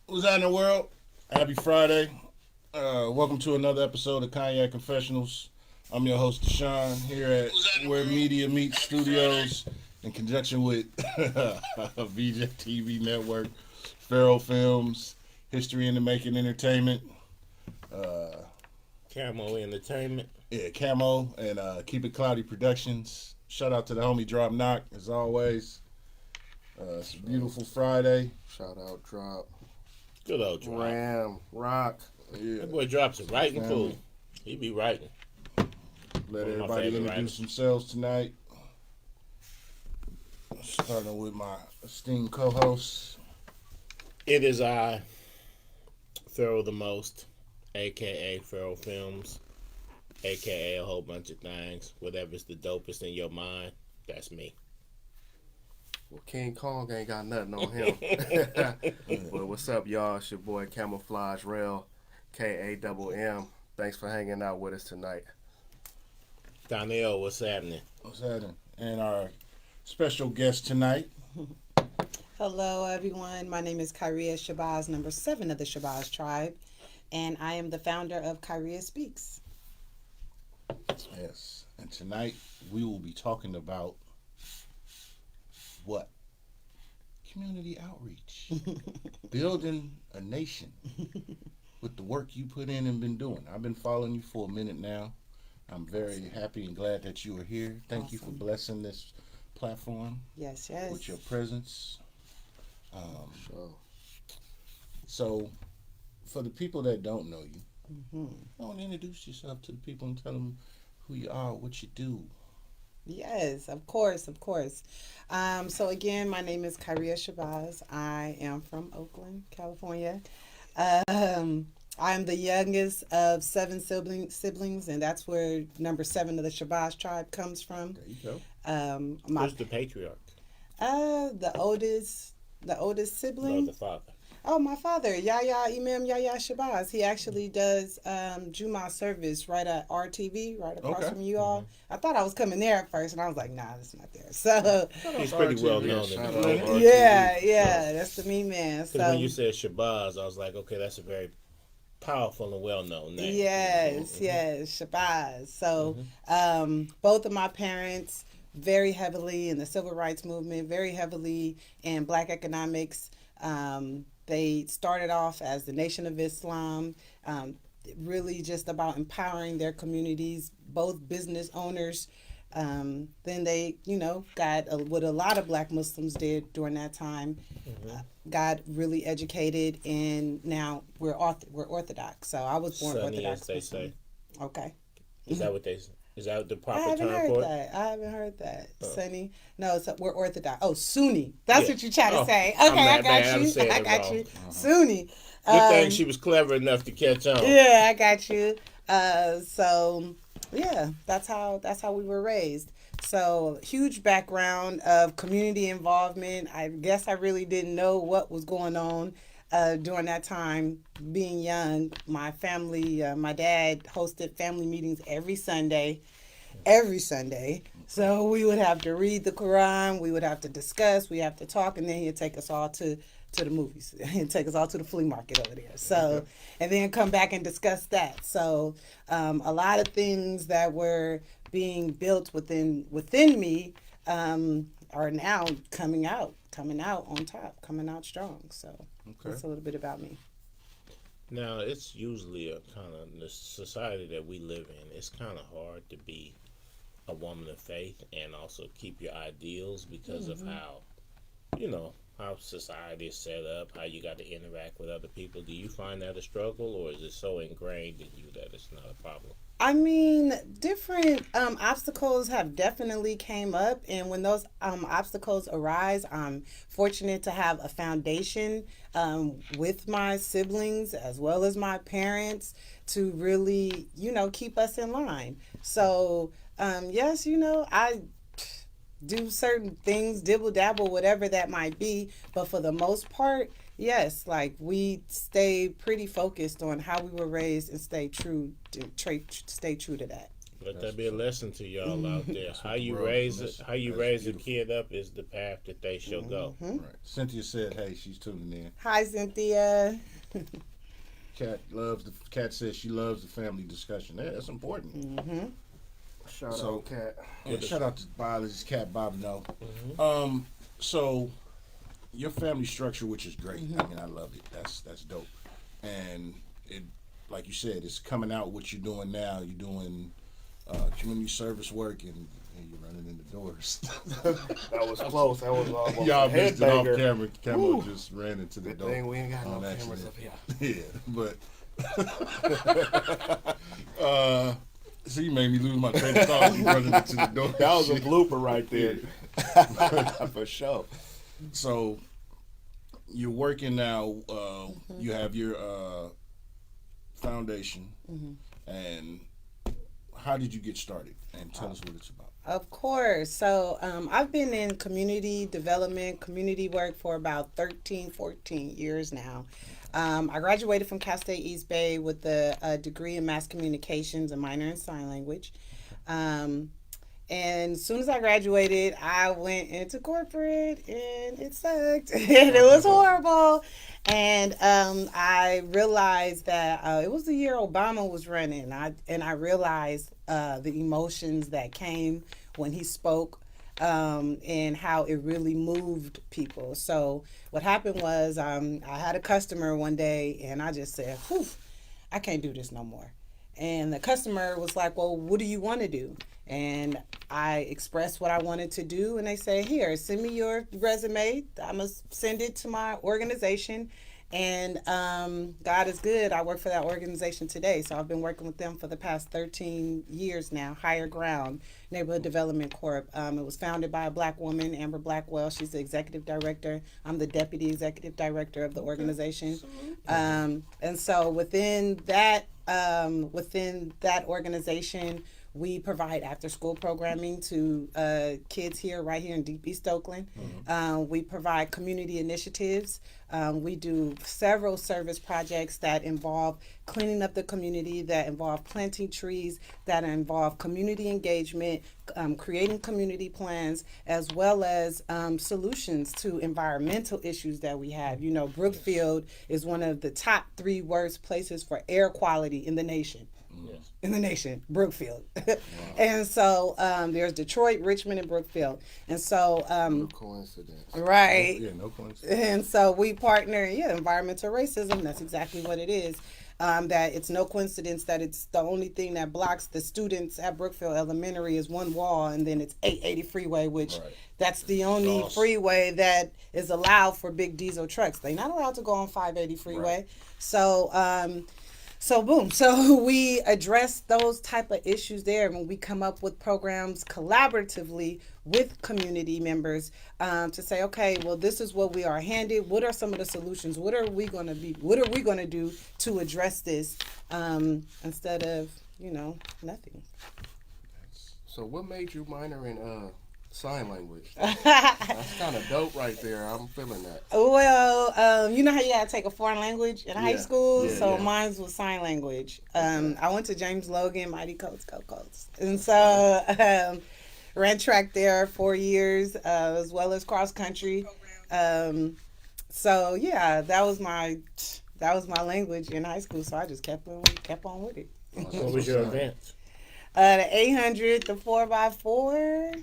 What's out in the world? Happy Friday. Welcome to another episode of Cognac Confessionals. I'm your host, Deshaun, here at Where Media Meets Studios in conjunction with VJ TV Network, Farrell Films, History in the Making Entertainment, Camo Entertainment. Camo, and Keep It Cloudy Productions. Shout out to the homie Drop Knock, as always. It's a beautiful Friday. Shout out Drop. Good old Drop. Ram, Rock. Yeah. That boy Drops is writing cool. He be writing. Let One of my everybody favorite introduce themselves tonight. Starting with my esteemed co-host. It is I, Farrell the Most, a.k.a. Farrell Films, a.k.a. a whole bunch of things. Whatever's the dopest in your mind, that's me. Well, King Kong ain't got nothing on him. But what's up, y'all? It's your boy Camouflage Rail, K-A-M-M. Thanks for hanging out with us tonight. Donnell, what's happening? What's happening? And our special guest tonight. Hello, everyone. My name is Khariyyah Shabazz, number 7 of the Shabazz tribe, and I am the founder of Khariyyah Speaks. Yes. And tonight we will be talking about what? Community outreach. Building a nation with the work you put in and been doing. I've been following you for a minute now. I'm very happy and glad that you are here. Thank you for blessing this platform Yes. with your presence. Sure. So, for the people that don't know you, Mm-hmm. I want to introduce yourself to the people and tell them who you are, what you do. Yes, of course. So again, my name is Khariyyah Shabazz. I am from Oakland, California. I'm the youngest of 7 siblings, and that's where number 7 of the Shabazz tribe comes from. There you go. Who's the patriarch? The oldest sibling. No, the father. Oh, my father, Imam Yahya Shabazz. He actually does Juma service right at RTV, right across Okay. from you all. I thought I was coming there at first, and I was like, nah, it's not there. So, He's pretty well known. Shout in out the RTV. yeah, that's the mean man. Because So, when you said Shabazz, I was like, okay, that's a very powerful and well-known name. yes, Shabazz. So, both of my parents, very heavily in the civil rights movement, very heavily in black economics. They started off as the Nation of Islam, really just about empowering their communities, both business owners. Then they, got what a lot of black Muslims did during that time, got really educated, and now we're Orthodox. So I was born Sunni, Orthodox as they Muslim. say. Okay. Is that what they say? Is that the I proper haven't term heard for it? that. I haven't heard that. Sunni. No, we're Orthodox. Oh, Sunni. That's Yeah. what you try to Oh, say. I'm Okay, I not bad. got I'm you. saying I it got wrong. you. Sunni. Good thing she was clever enough to catch on. Yeah, I got you. So yeah, that's how we were raised. So huge background of community involvement. I guess I really didn't know what was going on during that time. Being young, my family, my dad hosted family meetings every Sunday. So we would have to read the Quran, we would have to discuss, we have to talk, and then he'd take us all to the movies. He'd take us all to the flea market over there. So, and then come back and discuss that. So, a lot of things that were being built within me are now coming out on top, coming out strong. So, that's a little bit about me. Now, it's usually a kind of the society that we live in. It's kind of hard to be a woman of faith and also keep your ideals because of how society is set up, how you got to interact with other people. Do you find that a struggle, or is it so ingrained in you that it's not a problem? I mean, different obstacles have definitely came up, and when those obstacles arise, I'm fortunate to have a foundation with my siblings as well as my parents to really, keep us in line. So, yes, I do certain things, dibble dabble, whatever that might be, but for the most part, yes, like we stay pretty focused on how we were raised and stay true to that. Let that be a lesson to y'all out there. How you raise a kid up is the path that they shall go. Right. Cynthia said, "Hey, she's tuning in." Hi, Cynthia. Kat says she loves the family discussion. Yeah, that's important. Shout out, Kat. Yeah, shout out to biologist Kat Bobineau. So your family structure, which is great. I mean, I love it. That's dope. And it, like you said, it's coming out what you're doing now. You're doing community service work, and you're running in the doors. That was close. That was almost Y'all a missed it off headbanger. camera. Camera just ran into the Good door. thing we ain't got no on cameras accident. up here. Yeah, but so you made me lose my train of thought. You running into the door. That was a blooper right there. For sure. So you're working now. You have your foundation, and how did you get started? And tell us what it's about. Of course. So I've been in community development, community work for about 13, 14 years now. I graduated from Cal State East Bay with a degree in mass communications, a minor in sign language. And as soon as I graduated, I went into corporate, and it sucked, and it was horrible. And I realized that it was the year Obama was running, and I realized the emotions that came when he spoke, and how it really moved people. So what happened was I had a customer one day, and I just said, "Whew, I can't do this no more." And the customer was like, "Well, what do you want to do?" And I expressed what I wanted to do, and they said, "Here, send me your resume. I'm going to send it to my organization." And God is good. I work for that organization today. So I've been working with them for the past 13 years now. Higher Ground Neighborhood Development Corp. It was founded by a Black woman, Amber Blackwell. She's the executive director. I'm the deputy executive director of the organization. And so within that organization, we provide after-school programming to kids right here in Deep East Oakland. We provide community initiatives. We do several service projects that involve cleaning up the community, that involve planting trees, that involve community engagement, creating community plans, as well as solutions to environmental issues that we have. You know, Brookfield is one of the top 3 worst places for air quality in the nation. In the nation, Brookfield. And so there's Detroit, Richmond, and Brookfield. And so No coincidence. right. Yeah, no coincidence. And so we partner, environmental racism, that's exactly what it is. That it's no coincidence that it's the only thing that blocks the students at Brookfield Elementary is one wall, and then it's 880 freeway, which that's the only freeway that is allowed for big diesel trucks. They're not allowed to go on 580 freeway. Right. So boom. So we address those type of issues there when we come up with programs collaboratively with community members to say, okay, well, this is what we are handed. What are some of the solutions? What are we going to do to address this instead of, nothing? So what made you minor in sign language? That's kind of dope right there. I'm feeling that. Well, you know how you gotta take a foreign language in high school? Yeah, so mine was sign language. I went to James Logan, Mighty Coats, Go Coats. And so ran track there 4 years, as well as cross country. So yeah, that was my language in high school. So I just kept on with it. What was your event? The 800, the 4x4.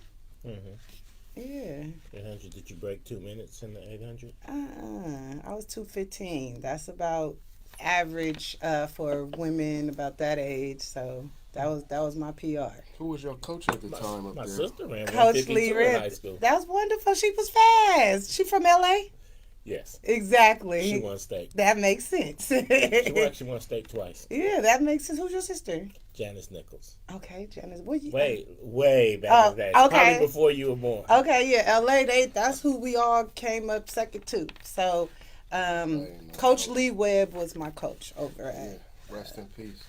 Yeah. 800. Did you break 2 minutes in the 800? I was 2:15. That's about average for women about that age. So that was my PR. Who was your coach at the time up My there? sister ran Coach Lee 152 in high school. That was wonderful. She was fast. She from LA? Yes. Exactly. She won state. That makes sense. She won state twice. Yeah, that makes sense. Who's your sister? Janice Nichols. Okay, Janice. What you? Way back in the day. Okay. Probably before you were born. Okay, yeah, LA. That's who we all came up second to. So, Coach Lee Webb was my coach over at. Rest in peace.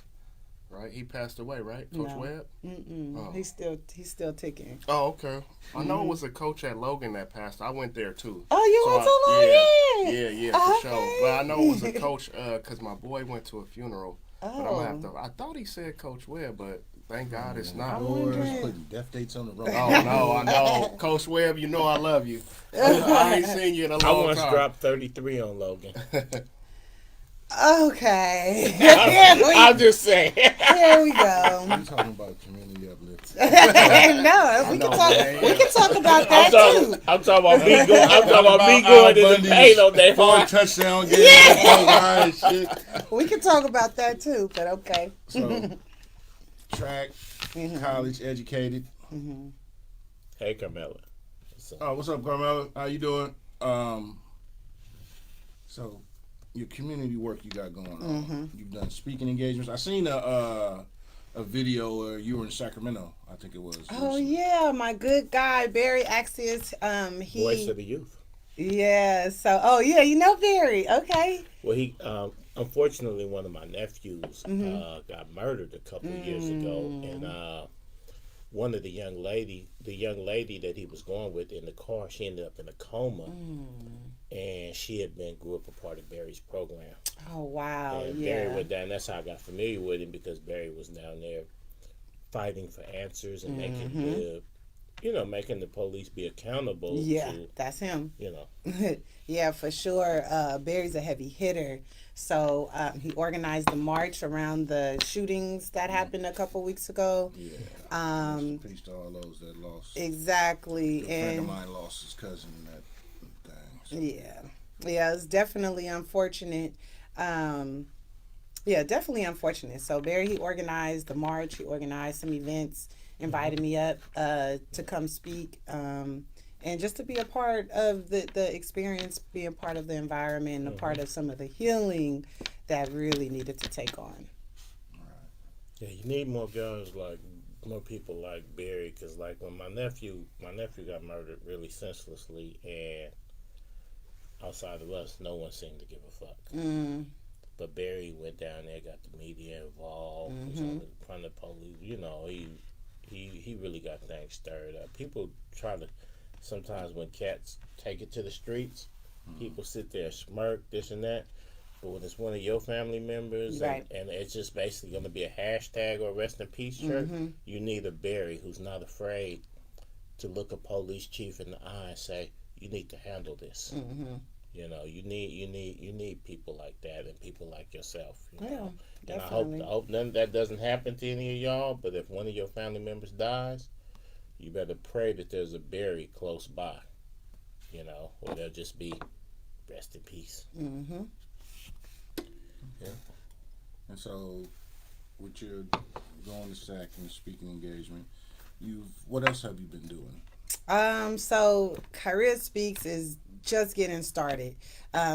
Right, he passed away, right, Coach Webb? Oh. He's still ticking. Oh, okay. I know it was a coach at Logan that passed. I went there too. Oh, you went to Logan? Yeah, for sure. But I know it was a coach because my boy went to a funeral. Oh. But I'm gonna have to. I thought he said Coach Webb, but Thank God it's not. Doors, putting death dates on the road. Oh no, I know. Coach Webb, you know I love you. I ain't seen you in a long time. I once dropped 33 on Logan. Okay. I'm just saying. Here we go. I'm talking about community uplift. No, we can talk about that too. I'm talking about me going. I'm talking about me going to the paint on that hard touchdown game. Shit. We can talk about that too, but okay. So, track, college educated. Hey, Carmela. What's up, Carmela? How you doing? So, your community work you got going on. You've done speaking engagements. I seen a video where you were in Sacramento. I think it was. Oh yeah, my good guy Barry Axius. Voice of the youth. Yeah. So, you know Barry. Okay. Well, he unfortunately one of my nephews got murdered a couple of years ago, and one of the young lady that he was going with in the car, she ended up in a coma, and she grew up a part of Barry's program. Oh wow! And Barry went down. That's how I got familiar with him, because Barry was down there fighting for answers and making the police be accountable. Yeah, that's him. Yeah, for sure. Barry's a heavy hitter. So he organized the march around the shootings that happened a couple weeks ago. Yeah. Peace to all those that lost. Exactly. A friend of mine lost his cousin in that thing. So. Yeah, it's definitely unfortunate. Definitely unfortunate. So Barry, he organized the march. He organized some events, invited me up to come speak. And just to be a part of the experience, be a part of the environment, a part of some of the healing that really needed to take on. Yeah, you need more people like Barry, because like when my nephew got murdered really senselessly, and outside of us, no one seemed to give a fuck. But Barry went down there, got the media involved, was on the front of the police. He really got things stirred up. People try to. Sometimes when cats take it to the streets, people sit there and smirk, this and that. But when it's one of your family members, and it's just basically going to be a hashtag or rest in peace shirt, you need a Barry who's not afraid to look a police chief in the eye and say, you need to handle this. You need people like that, and people like yourself. Yeah, definitely. And I hope none of that doesn't happen to any of y'all, but if one of your family members dies, you better pray that there's a Barry close by, or they'll just be rest in peace. Yeah. And so, with your going to SAC and speaking engagement, what else have you been doing? So Khariyyah Speaks is just getting started.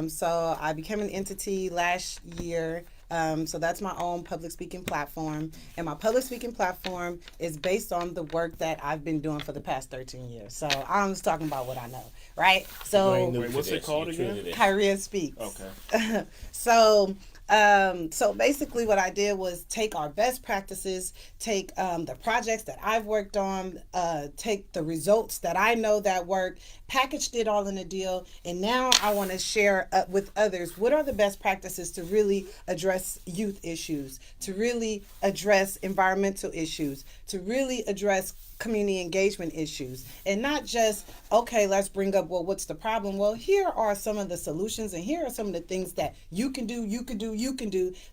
So I became an entity last year. So that's my own public speaking platform. And my public speaking platform is based on the work that I've been doing for the past 13 years. So I'm just talking about what I know, right? So what's it called again? Khariyyah Speaks. Okay. So basically what I did was take our best practices, take the projects that I've worked on, take the results that I know that work, packaged it all in a deal, and now I want to share with others what are the best practices to really address youth issues, to really address environmental issues, to really address community engagement issues, and not just, okay, let's bring up, well, what's the problem? Well, here are some of the solutions, and here are some of the things that you can do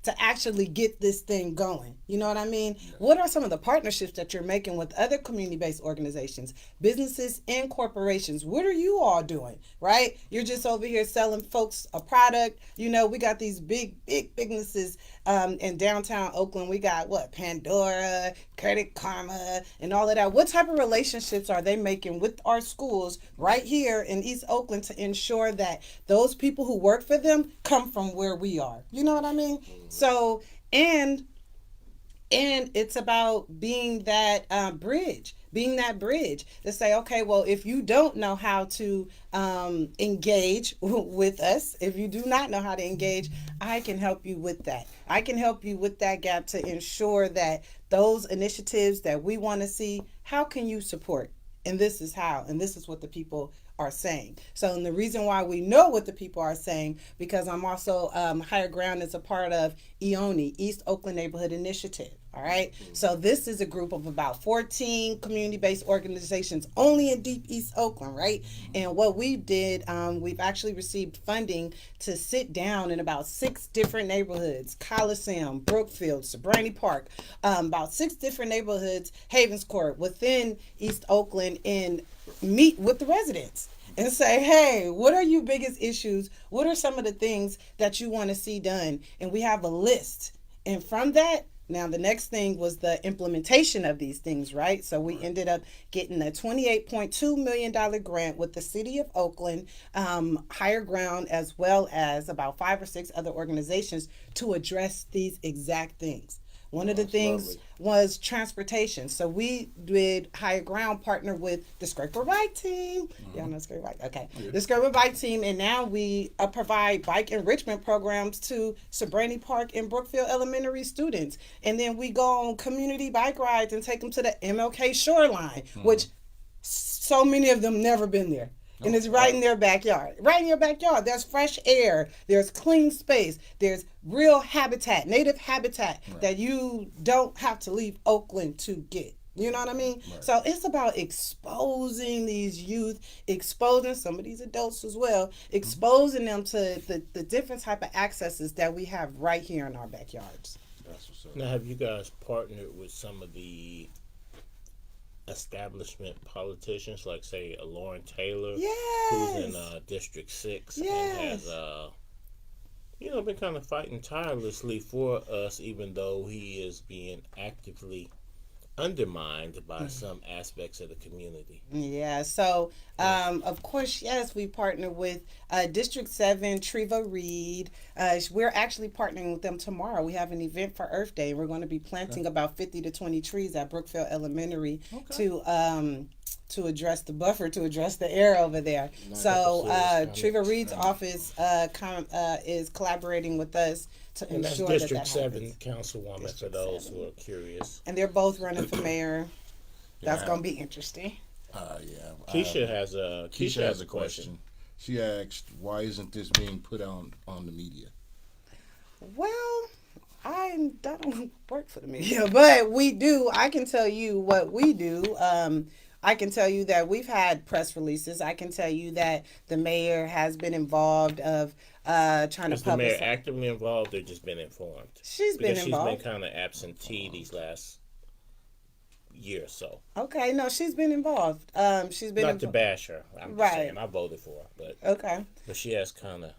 to actually get this thing going. You know what I mean? Yeah. What are some of the partnerships that you're making with other community-based organizations, businesses, and corporations? What are you all doing, right? You're just over here selling folks a product. We got these big businesses in downtown Oakland. We got Pandora, Credit Karma, and all of that. What type of relationships are they making with our schools right here in East Oakland to ensure that those people who work for them come from where we are? You know what I mean? So, and it's about being that bridge to say, okay, well, if you don't know how to engage with us, if you do not know how to engage, I can help you with that. I can help you with that gap to ensure that those initiatives that we want to see, how can you support? And this is how, and this is what the people are saying. So, and the reason why we know what the people are saying, because I'm also Higher Ground is a part of EONI, East Oakland Neighborhood Initiative. All right. So this is a group of about 14 community-based organizations only in Deep East Oakland, right? And what we did, we've actually received funding to sit down in about 6 different neighborhoods: Coliseum, Brookfield, Sobrani Park, about 6 different neighborhoods, Havens Court, within East Oakland, and meet with the residents and say, hey, what are your biggest issues? What are some of the things that you want to see done? And we have a list. And from that, now the next thing was the implementation of these things, right? So we ended up getting a $28.2 million grant with the city of Oakland, Higher Ground, as well as about 5 or 6 other organizations to address these exact things. One of the things was transportation. So we did Higher Ground partner with the Scraper Bike team. Y'all know Scraper Bike? Okay. Yeah. The Scraper Bike team. And now we provide bike enrichment programs to Sobrani Park and Brookfield Elementary students. And then we go on community bike rides and take them to the MLK shoreline, which so many of them never been there. And it's right in their backyard. Right in your backyard. There's fresh air. There's clean space. There's real habitat, native habitat that you don't have to leave Oakland to get. You know what I mean? Right. So it's about exposing these youth, exposing some of these adults as well, exposing them to the different type of accesses that we have right here in our backyards. That's what's up. Now, have you guys partnered with some of the establishment politicians, like say Lauren Taylor, who's in District 6 and has been kind of fighting tirelessly for us, even though he is being actively undermined by some aspects of the community? Yeah, so of course, yes, we partner with District 7, Treva Reed. We're actually partnering with them tomorrow. We have an event for Earth Day. We're going to be planting about 50 to 20 trees at Brookfield Elementary to address the buffer, to address the air over there. Nice. So Treva Reed's office is collaborating with us to and ensure that's District that 7 happens. Councilwoman, District for those 7. Who are curious. And they're both running for mayor. That's going to be interesting. Keisha has a question. She asked, why isn't this being put on the media? Well, I don't work for the media, but we do. I can tell you what we do. I can tell you that we've had press releases. I can tell you that the mayor has been involved of trying to publicize. Is the mayor actively involved or just been informed? She's been involved. She's been kind of absentee these last year or so. Okay, no, she's been involved. She's been not to bash her. I'm just saying I voted for her, but she has kind of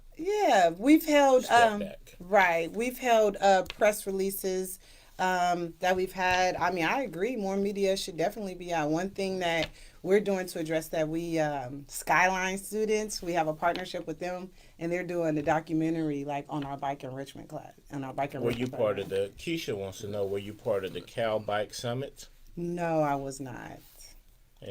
we've held back. Right. We've held press releases that we've had. I mean, I agree. More media should definitely be out. One thing that we're doing to address that, we Skyline students, we have a partnership with them, and they're doing a documentary like on our bike enrichment class. Were you part of the? Keisha wants to know. Were you part of the Cal Bike Summit? No, I was not.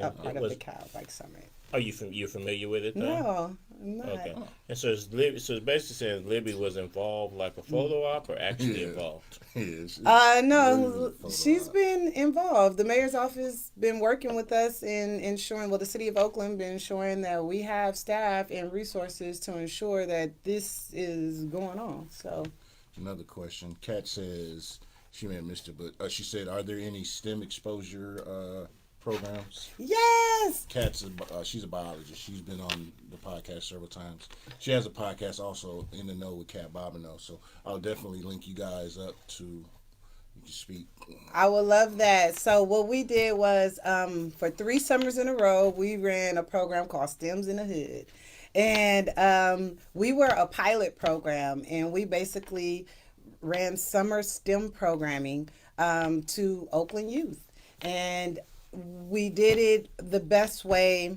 Part of the Cal Bike Summit. Are you familiar with it though? No, I'm not. Okay. And so it's basically saying Libby was involved like a photo op or actually involved? No, she's been involved. The mayor's office been working with us in ensuring, the city of Oakland been ensuring that we have staff and resources to ensure that this is going on. So another question. Kat says, she may have missed it, but she said, are there any STEM exposure programs? Yes. Kat's she's a biologist. She's been on the podcast several times. She has a podcast also, In the Know with Kat Bobineau. So I'll definitely link you guys up to you can speak. I would love that. So what we did was for 3 summers in a row, we ran a program called STEMs in the Hood. And we were a pilot program, and we basically ran summer STEM programming to Oakland youth. And we did it the best way.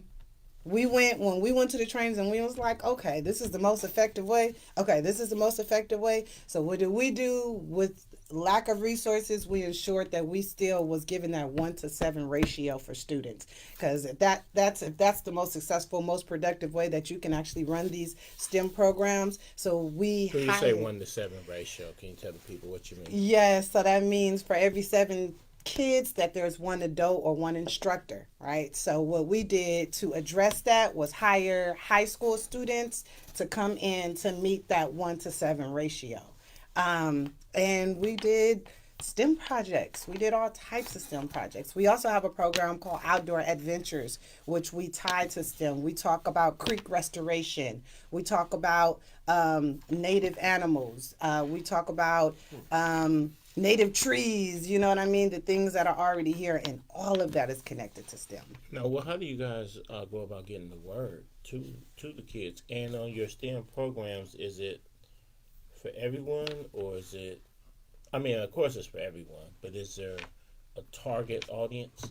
When we went to the trainings and we was like, okay, this is the most effective way. So what did we do? With lack of resources, we ensured that we still was given that 1-to-7 ratio for students. Because if that's the most successful, most productive way that you can actually run these STEM programs. So when you say 1-to-7 ratio, can you tell the people what you mean? Yes, so that means for every 7 kids that there's 1 adult or 1 instructor, right? So what we did to address that was hire high school students to come in to meet that 1-to-7 ratio. And we did STEM projects. We did all types of STEM projects. We also have a program called Outdoor Adventures, which we tie to STEM. We talk about creek restoration. We talk about native animals. We talk about native trees. You know what I mean? The things that are already here, and all of that is connected to STEM. Now, well, how do you guys go about getting the word to the kids? And on your STEM programs, is it for everyone, or is it? I mean, of course, it's for everyone, but is there a target audience?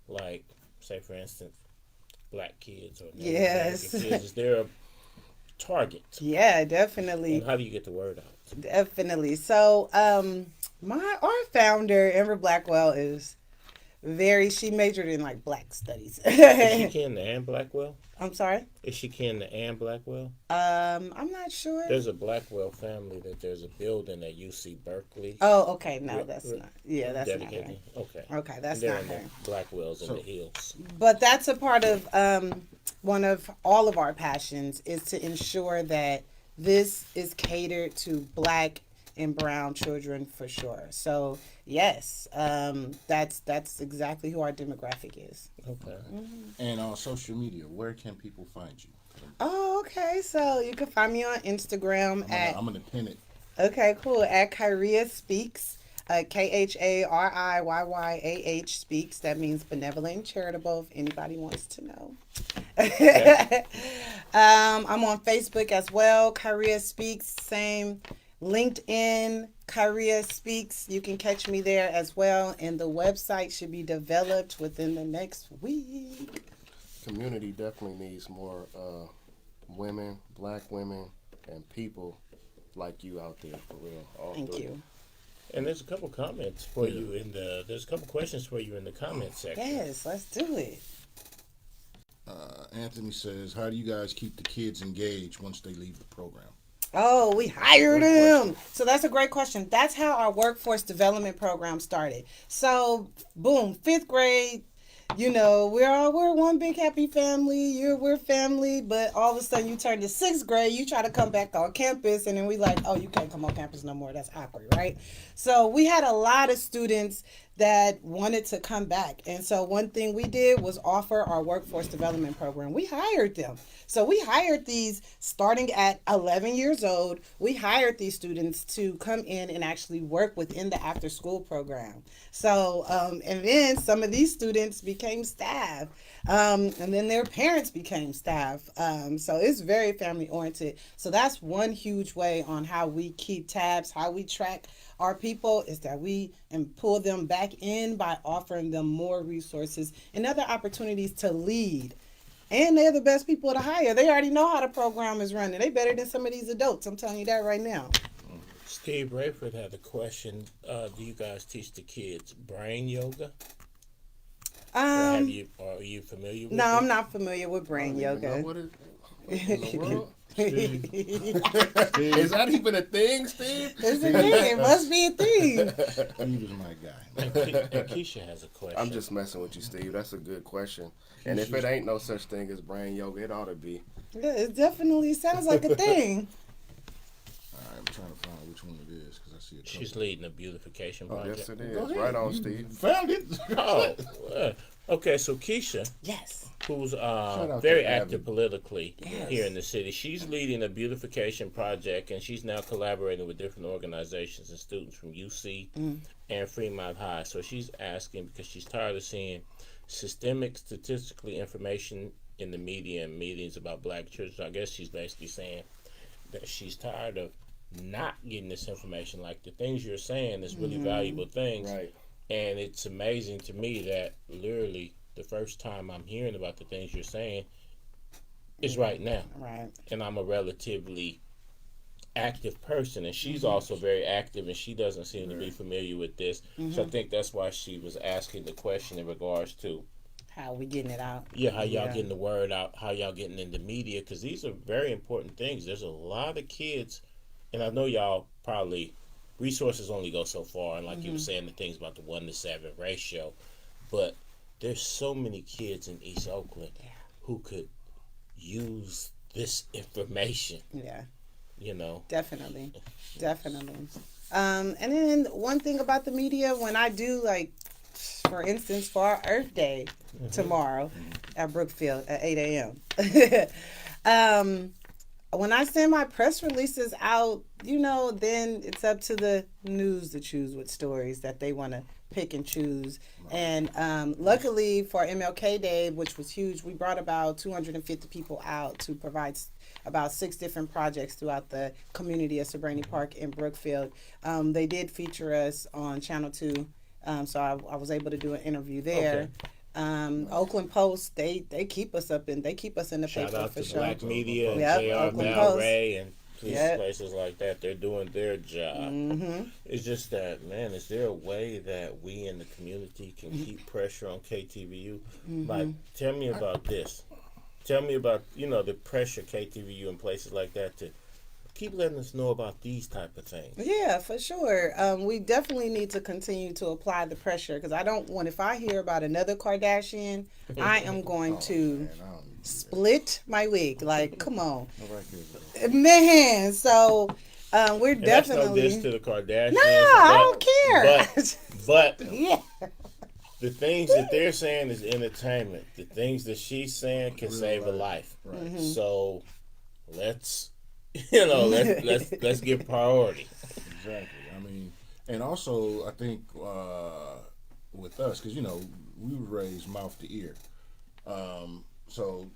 Like, say, for instance, black kids or Native Yes. American kids. Is there a target? Yeah, definitely. And how do you get the word out? Definitely. So, our founder, Amber Blackwell, is she majored in like black studies. Is she kin to Ann Blackwell? I'm sorry? Is she kin to Ann Blackwell? I'm not sure. There's a Blackwell family that there's a building at UC Berkeley. Oh, okay. No, that's not. Yeah, that's not her. Dedicated. Okay. Okay, that's They're not in the her. Blackwells in the hills. But that's a part of one of all of our passions is to ensure that this is catered to black and brown children for sure. So yes, that's exactly who our demographic is. Okay. And on social media, where can people find you? Oh, okay. So you can find me on Instagram I'm gonna pin it. Okay, cool. At Khariyyah Speaks. KHARIYYAH Speaks. That means benevolent and charitable, if anybody wants to know. I'm on Facebook as well. Khariyyah Speaks. Same. LinkedIn, Khariyyah Speaks. You can catch me there as well. And the website should be developed within the next week. Community definitely needs more women, black women, and people like you out there for real. Thank you. And there's a couple comments for you there's a couple questions for you in the comment section. Yes, let's do it. Anthony says, how do you guys keep the kids engaged once they leave the program? Oh, we hired him. So that's a great question. That's how our workforce development program started. So, boom, 5th grade, you know, we're one big happy family. We're family, but all of a sudden you turn to 6th grade, you try to come back on campus, and then we like, oh, you can't come on campus no more. That's awkward, right? So we had a lot of students that wanted to come back. And so one thing we did was offer our workforce development program. We hired them. So we hired these starting at 11 years old. We hired these students to come in and actually work within the after school program. So, and then some of these students became staff. And then their parents became staff. So it's very family oriented. So that's one huge way on how we keep tabs, how we track our people, is that we pull them back in by offering them more resources and other opportunities to lead. And they're the best people to hire. They already know how the program is running. They better than some of these adults. I'm telling you that right now. Steve Rayford had a question. Do you guys teach the kids brain yoga? Are you familiar with it? No, I'm not familiar with brain yoga. What in the world? Is that even a thing, Steve? It's a thing. It must be a thing. He was my guy. And Keisha has a question. I'm just messing with you, Steve. That's a good question. And if it ain't no such thing as brain yoga, it ought to be. Yeah, it definitely sounds like a thing. All right, I'm trying to find which one it is because I see it. She's leading a beautification Oh, project. yes, it is. Right on, Steve. Found it. Oh, okay. So Keisha, Yes. who's out very to active Abby. politically Yes. here in the city. She's leading a beautification project, and she's now collaborating with different organizations and students from UC and Fremont High. So she's asking because she's tired of seeing systemic statistically information in the media and meetings about black children. So I guess she's basically saying that she's tired of not getting this information. Like the things you're saying is really valuable things. Right. And it's amazing to me that literally the first time I'm hearing about the things you're saying is right now. Right. And I'm a relatively active person, and she's also very active, and she doesn't seem to be familiar with this. So I think that's why she was asking the question in regards to How we getting it out? how y'all getting the word out, how y'all getting in the media, because these are very important things. There's a lot of kids, and I know y'all probably, resources only go so far, and like you were saying, the things about the 1-to-7 ratio, but there's so many kids in East Oakland who could use this information. Yeah. you know. Definitely. And then one thing about the media, when I do, like, for instance, for our Earth Day tomorrow at Brookfield at 8 a.m., when I send my press releases out, then it's up to the news to choose what stories that they want to pick and choose. And luckily for MLK Day, which was huge, we brought about 250 people out to provide about 6 different projects throughout the community of Sobranie Park in Brookfield. They did feature us on Channel 2, so I was able to do an interview there. Okay. Oakland Post, they keep us in the Shout paper out for to sure. Black Media and Oakland J.R. Post. Ray and places like that. They're doing their job. It's just that, man, is there a way that we in the community can keep pressure on KTVU? Like, tell me about this. Tell me about, the pressure KTVU and places like that to keep letting us know about these type of things. Yeah, for sure. We definitely need to continue to apply the pressure, because I don't want, if I hear about another Kardashian, I am going to split my wig. Like, come on. Man, so we're and definitely... That's no diss to the Kardashians. No, I don't care. But yeah. The things that they're saying is entertainment. The things that she's saying can save a life. Right. So let's let's give priority. Exactly. I mean, and also I think with us, because we were raised mouth to ear. So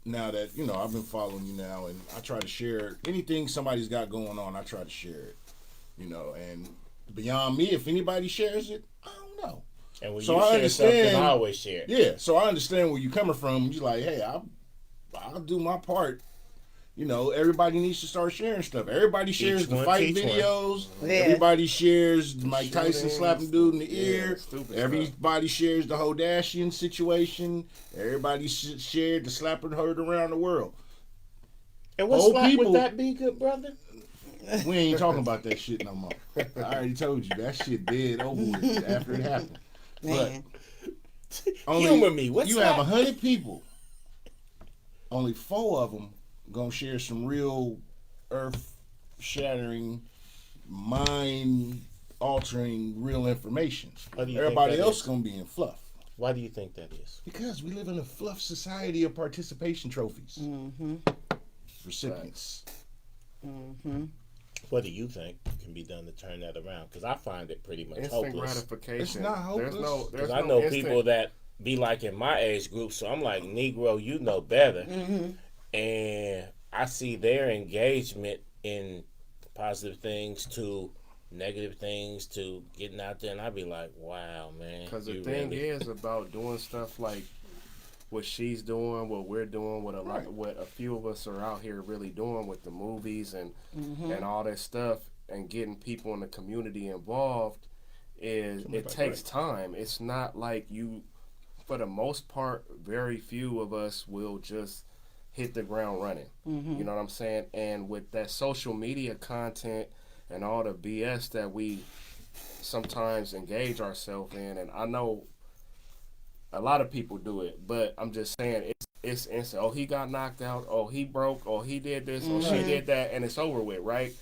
now that I've been following you now, and I try to share anything somebody's got going on. I try to share it. And beyond me, if anybody shares it, I don't know. And when so you I share understand, something, I always share it. Yeah, so I understand where you're coming from. You're like, hey, I'll do my part. Everybody needs to start sharing stuff. Everybody shares the fight videos. Yeah. Everybody shares Mike Tyson slapping dude in the ear. Everybody shares the Hodashian situation. Everybody shared the slapper heard around the world. And what slap would that be, good brother? We ain't talking about that shit no more. I already told you that shit dead over with after it happened. Man. But humor me. What's you that? have 100 people. Only 4 of them gonna share some real earth-shattering, mind-altering, real information. Everybody else gonna be in fluff. Why do you think that is? Because we live in a fluff society of participation trophies. Recipients. What do you think can be done to turn that around? Because I find it pretty much Instant hopeless. gratification. It's not hopeless. Because I know people that be like in my age group, so I'm like, Negro, you know better. And I see their engagement in positive things to negative things to getting out there, and I be like, wow, man. Because the thing is about doing stuff like what she's doing, what we're doing, what a few of us are out here really doing with the movies and all that stuff, and getting people in the community involved it takes time. It's not like for the most part, very few of us will just hit the ground running. You know what I'm saying? And with that social media content and all the BS that we sometimes engage ourselves in, and I know a lot of people do it, but I'm just saying it's instant. Oh, he got knocked out. Oh, he broke. Oh, he did this. Oh, she did that, and it's over with, right?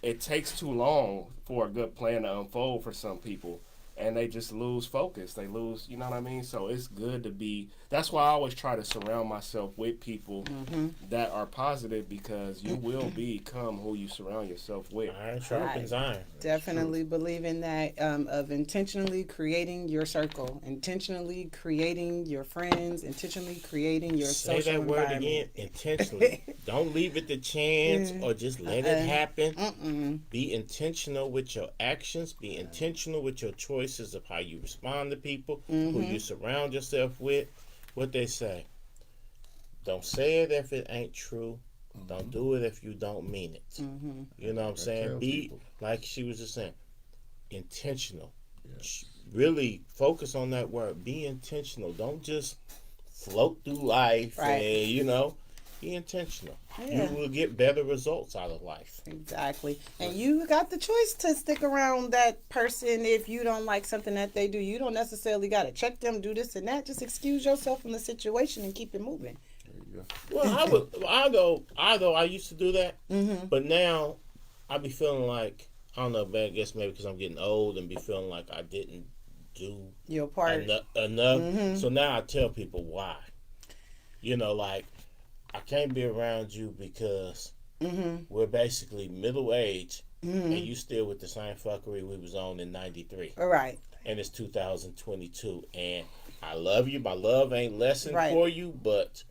It takes too long for a good plan to unfold for some people, and they just lose focus. They lose, you know what I mean? So it's good to be. That's why I always try to surround myself with people that are positive, because you will become who you surround yourself with. Iron sharpens iron. Definitely believe in that, of intentionally creating your circle, intentionally creating your friends, intentionally creating your social environment. Say that word again, intentionally. Don't leave it to chance or just let it happen. Be intentional with your actions. Be intentional with your choices of how you respond to people, who you surround yourself with. What they say, don't say it if it ain't true. Don't do it if you don't mean it. You know what I'm saying? Be, like she was just saying, intentional. Yes. Really focus on that word. Be intentional. Don't just float through life and, be intentional. Yeah. You will get better results out of life. Exactly. And you got the choice to stick around that person if you don't like something that they do. You don't necessarily got to check them, do this and that. Just excuse yourself from the situation and keep it moving. There you go. Well, I used to do that, but now I be feeling like, I don't know, but I guess maybe because I'm getting old and be feeling like I didn't do your part enough. So now I tell people why. Like, I can't be around you because we're basically middle age and you still with the same fuckery we was on in 93. All right. And it's 2022. And I love you. My love ain't lessened for you, but...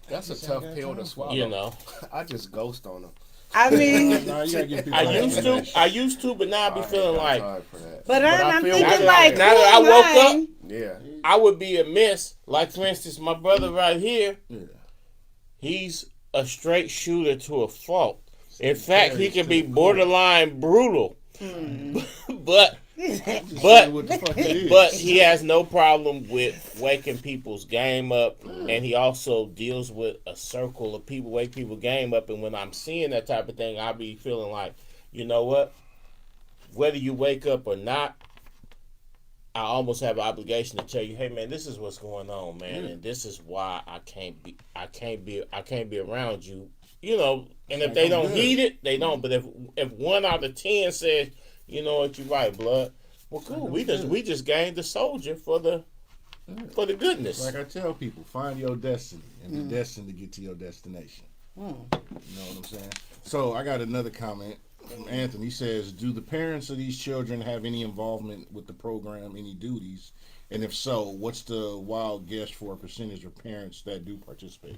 That's a tough pill to swallow. I just ghost on them. I mean, I used to, but now I be feeling like. But I'm thinking now like, now that I woke up, yeah, I would be amiss. Like, for instance, my brother right here, he's a straight shooter to a fault. In fact, he can be borderline brutal, but he has no problem with waking people's game up, and he also deals with a circle of people, wake people's game up. And when I'm seeing that type of thing, I'll be feeling like, you know what? Whether you wake up or not, I almost have an obligation to tell you, hey man, this is what's going on, man, and this is why I can't be around you, And if they don't heed it, they don't. But if 1 out of 10 says, you know what, you're right, blood. Well, cool. We just gained the soldier for the goodness. Like I tell people, find your destiny and be destined to get to your destination. You know what I'm saying? So I got another comment from Anthony. He says, do the parents of these children have any involvement with the program, any duties? And if so, what's the wild guess for a percentage of parents that do participate?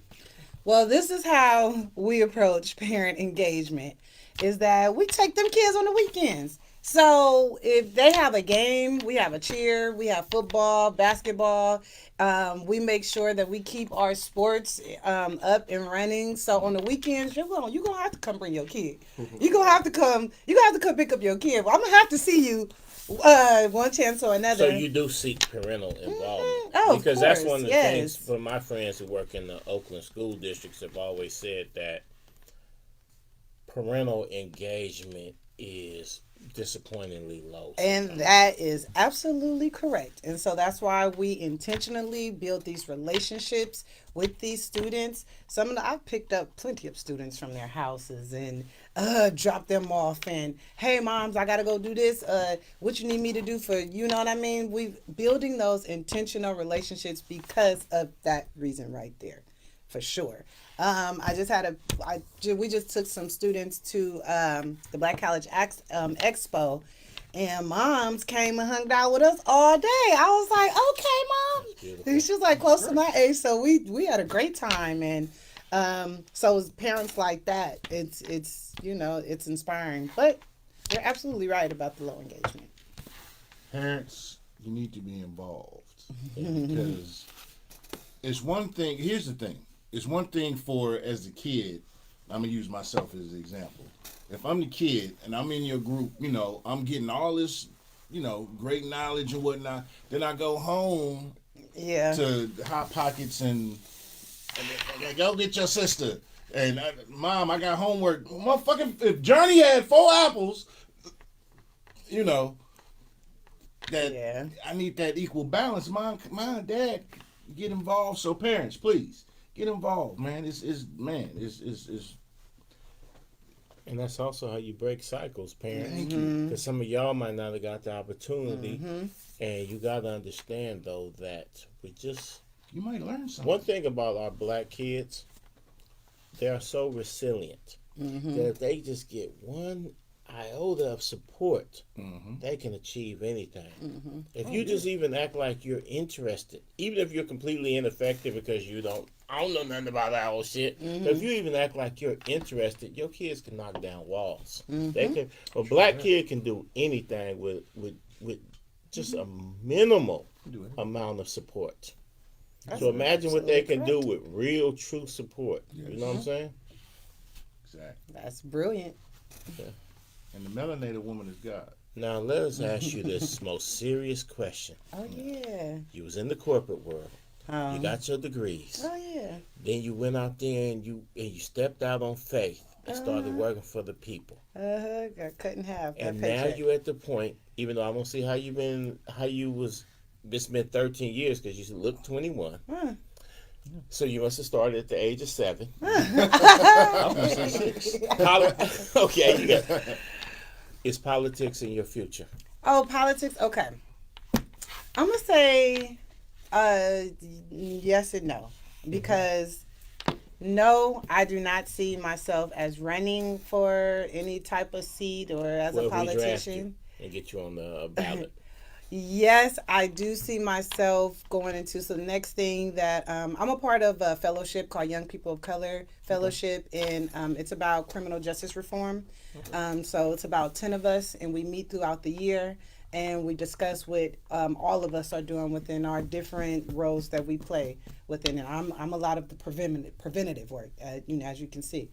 Well, this is how we approach parent engagement, is that we take them kids on the weekends. So if they have a game, we have a cheer, we have football, basketball. We make sure that we keep our sports up and running. So on the weekends, you're gonna have to come bring your kid. You're gonna have to come pick up your kid. I'm gonna have to see you one chance or another. So you do seek parental involvement. Oh, because of course, that's one of the things for my friends who work in the Oakland school districts have always said that parental engagement is disappointingly low. And that is absolutely correct. And so that's why we intentionally build these relationships with these students. I've picked up plenty of students from their houses and drop them off and, hey moms, I gotta go do this. What you need me to do for, you know what I mean? We're building those intentional relationships because of that reason right there, for sure. We just took some students to the Black College Expo, and moms came and hung out with us all day. I was like, okay, mom. And she was like close to my age, so we had a great time. And so as parents like that, it's inspiring. But you're absolutely right about the low engagement. Parents, you need to be involved because it's one thing. Here's the thing. It's one thing for, as a kid, I'm going to use myself as an example. If I'm the kid and I'm in your group, I'm getting all this, great knowledge and whatnot. Then I go home to Hot Pockets and go get your sister. And Mom, I got homework. Motherfucking, if Johnny had 4 apples, I need that equal balance. Mom, Dad, get involved. So parents, please. Get involved, man. It's and that's also how you break cycles, parents. Thank you. Because some of y'all might not have got the opportunity, and you got to understand though that you might learn something. One thing about our black kids, they are so resilient that if they just get one iota of support, they can achieve anything. If you just even act like you're interested, even if you're completely ineffective because I don't know nothing about that whole shit. But if you even act like you're interested, your kids can knock down walls. They can. A black kid can do anything with just a minimal amount of support. So imagine what they can do with real, true support. You know what I'm saying? Exactly. That's brilliant. Yeah. And the melanated woman is God. Now let us ask you this most serious question. Oh yeah. You was in the corporate world. You got your degrees. Oh yeah. Then you went out there and you stepped out on faith and started working for the people. Got cut in half. And now you're at the point, even though I don't see it's been 13 years because you look 21. So you must have started at the age of 7. I'm gonna say 6. Okay, you got. Is politics in your future? Oh, politics. Okay, I'm gonna say yes and no, because no, I do not see myself as running for any type of seat or as a Well, if we draft politician. you and get you on the ballot. Yes, I do see myself going into. So the next thing that I'm a part of a fellowship called Young People of Color Fellowship, and it's about criminal justice reform. So it's about 10 of us, and we meet throughout the year, and we discuss what all of us are doing within our different roles that we play within it. I'm a lot of the preventative work, as you can see.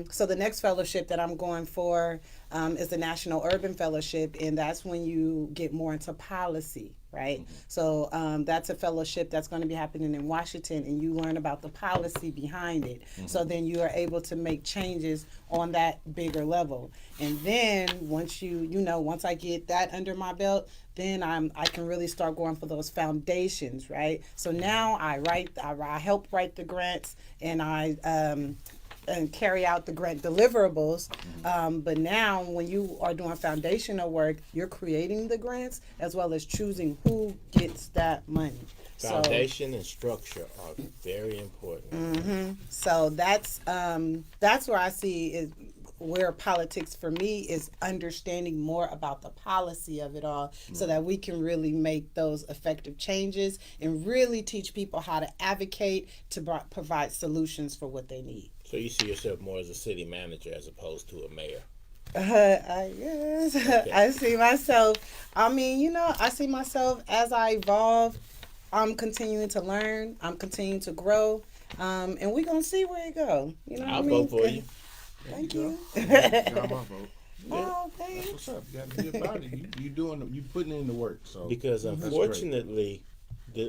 So the next fellowship that I'm going for is the National Urban Fellowship, and that's when you get more into policy, right? So that's a fellowship that's going to be happening in Washington, and you learn about the policy behind it. So then you are able to make changes on that bigger level. And then once once I get that under my belt, then I can really start going for those foundations, right? So now I help write the grants, and I and carry out the grant deliverables. But now when you are doing foundational work, you're creating the grants as well as choosing who gets that money. Foundation and structure are very important. So that's where I see is where politics for me is understanding more about the policy of it all, so that we can really make those effective changes and really teach people how to advocate to provide solutions for what they need. So you see yourself more as a city manager as opposed to a mayor? Yes. Okay. I see myself. I see myself as I evolve. I'm continuing to learn. I'm continuing to grow. And we're going to see where it goes. I'll vote for you. Thank you. Got my vote. Oh, That's thanks. what's up. You got to be about it. You putting in the work. So Because that's unfortunately,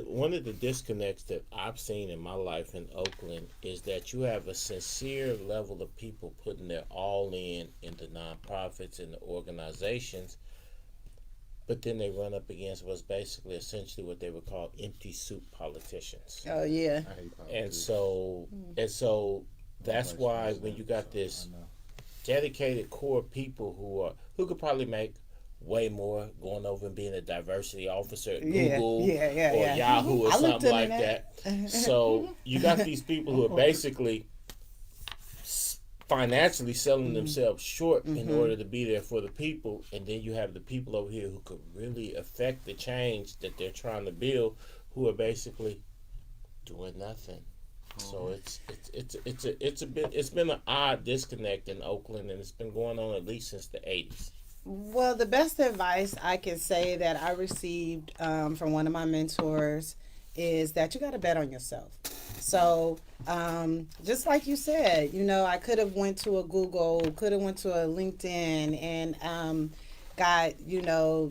one of the disconnects that I've seen in my life in Oakland is that you have a sincere level of people putting their all in the nonprofits and the organizations, but then they run up against what's basically essentially what they would call empty soup politicians. Oh, yeah. I hate politics. And so that's why when you got this dedicated core of people who could probably make way more going over and being a diversity officer at Google or Yahoo or something like that. So you got these people who are basically financially selling themselves short in order to be there for the people, and then you have the people over here who could really affect the change that they're trying to build, who are basically doing nothing. So it's been an odd disconnect in Oakland, and it's been going on at least since the 80s. Well, the best advice I can say that I received from one of my mentors is that you got to bet on yourself. So just like you said, I could have went to a Google, could have went to a LinkedIn and got,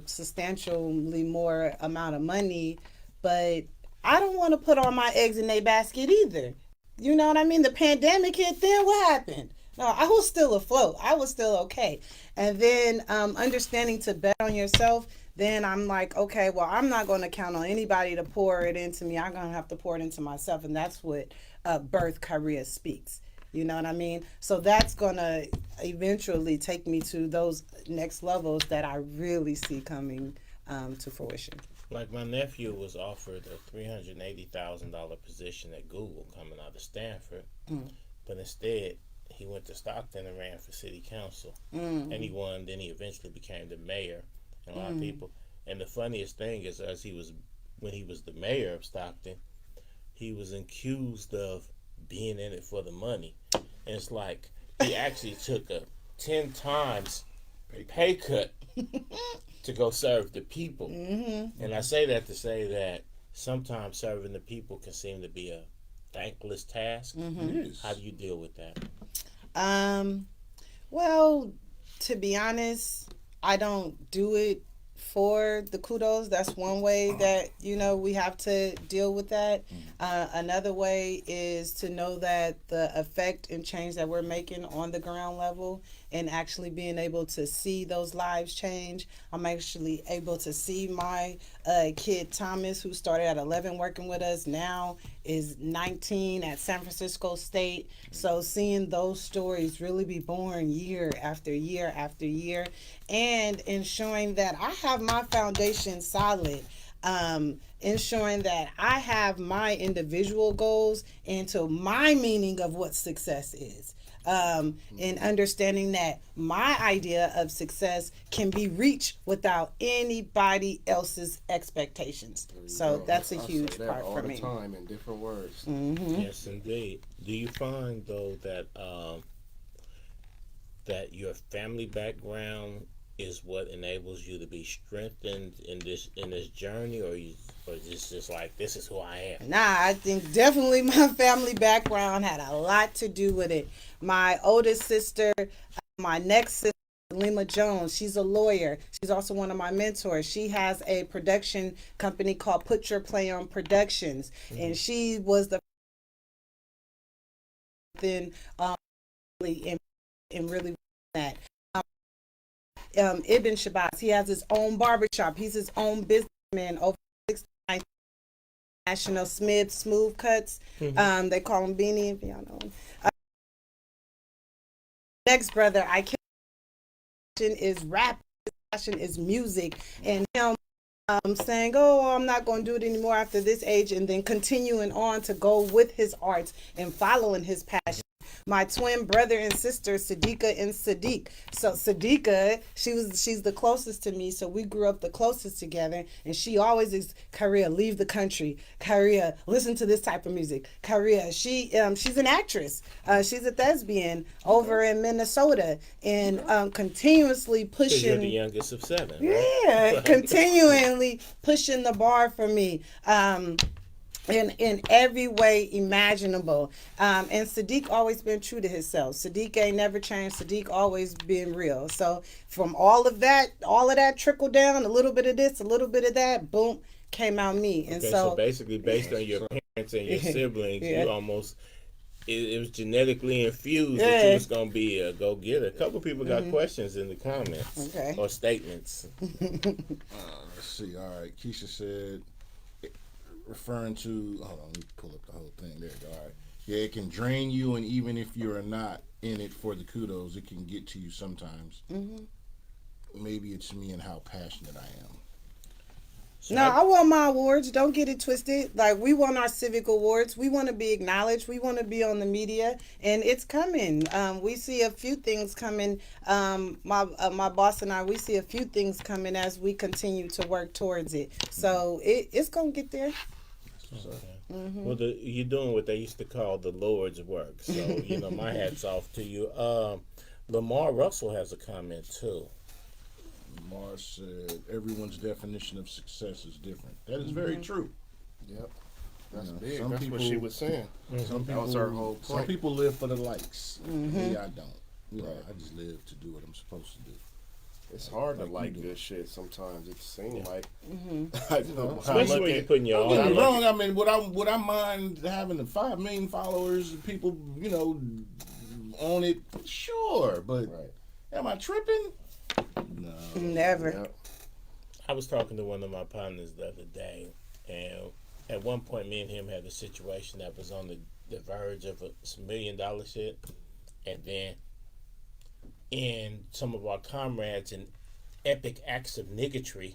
substantially more amount of money, but I don't want to put all my eggs in their basket either. You know what I mean? The pandemic hit, then what happened? No, I was still afloat. I was still okay. And then understanding to bet on yourself, then I'm like, okay, well, I'm not going to count on anybody to pour it into me. I'm going to have to pour it into myself. And that's what Birth Khariyyah speaks. You know what I mean? So that's going to eventually take me to those next levels that I really see coming to fruition. Like my nephew was offered a $380,000 position at Google coming out of Stanford, but instead he went to Stockton and ran for city council, and he won. Then he eventually became the mayor. And a lot of people. And the funniest thing is, when he was the mayor of Stockton, he was accused of being in it for the money. And it's like he actually took a 10 times pay cut to go serve the people. And I say that to say that sometimes serving the people can seem to be a thankless task. How do you deal with that? Well, to be honest, I don't do it for the kudos. That's one way that, we have to deal with that. Another way is to know that the effect and change that we're making on the ground level and actually being able to see those lives change. I'm actually able to see my kid Thomas, who started at 11 working with us, now is 19 at San Francisco State. So seeing those stories really be born year after year after year, and ensuring that I have my foundation solid, ensuring that I have my individual goals into my meaning of what success is. And understanding that my idea of success can be reached without anybody else's expectations. So that's a huge part for me. All the time in different words. Mm-hmm. Yes, indeed. Do you find though that that your family background is what enables you to be strengthened in this journey, or is this just like, this is who I am? Nah, I think definitely my family background had a lot to do with it. My oldest sister, my next sister, Lima Jones, she's a lawyer. She's also one of my mentors. She has a production company called Put Your Play On Productions, and she was the then in really that. Ibn Shabazz, he has his own barbershop. He's his own businessman, over 69 National Smooth Cuts. They call him Beanie, if y'all know him. Next brother, I can't is rap, his passion is music, and him saying, oh, I'm not going to do it anymore after this age, and then continuing on to go with his arts and following his passion. My twin brother and sister, Sadika and Sadiq. So Sadika, she's the closest to me, so we grew up the closest together, and she always is, Khariyyah, leave the country. Khariyyah, listen to this type of music. Khariyyah, she's an actress. She's a thespian over in Minnesota, and continuously pushing. You're the youngest of 7, right? Yeah, continually pushing the bar for me. In every way imaginable. And Sadiq always been true to himself. Sadiq ain't never changed. Sadiq always been real. So from all of that trickled down, a little bit of this, a little bit of that, boom, came out me. And okay, so basically based on your parents and your siblings, you almost, it was genetically infused that you was going to be a go-getter. A couple people got questions in the comments or statements. Let's see. All right. Keisha said, referring to, hold on, let me pull up the whole thing. There you go. All right. Yeah, it can drain you, and even if you're not in it for the kudos, it can get to you sometimes. Maybe it's me and how passionate I am. So I want my awards. Don't get it twisted. Like, we want our civic awards. We want to be acknowledged. We want to be on the media, and it's coming. We see a few things coming. My boss and I, we see a few things coming as we continue to work towards it. So it's gonna get there. Okay. Well, you're doing what they used to call the Lord's work. So, my hat's off to you. Lamar Russell has a comment, too. Lamar said, everyone's definition of success is different. That is very true. Yep. That's big. That's what she was saying. Some that was her whole point. Some people live for the likes. Me, I don't. I just live to do what I'm supposed to do. It's hard to like good shit sometimes. It seems like, especially when you're putting your own. Don't get me wrong. I mean, would I mind having the 5 million followers, people, on it? Sure, but am I tripping? No, never. Yep. I was talking to one of my partners the other day, and at one point, me and him had a situation that was on the verge of some $1 million shit, and then in some of our comrades in epic acts of niggatry,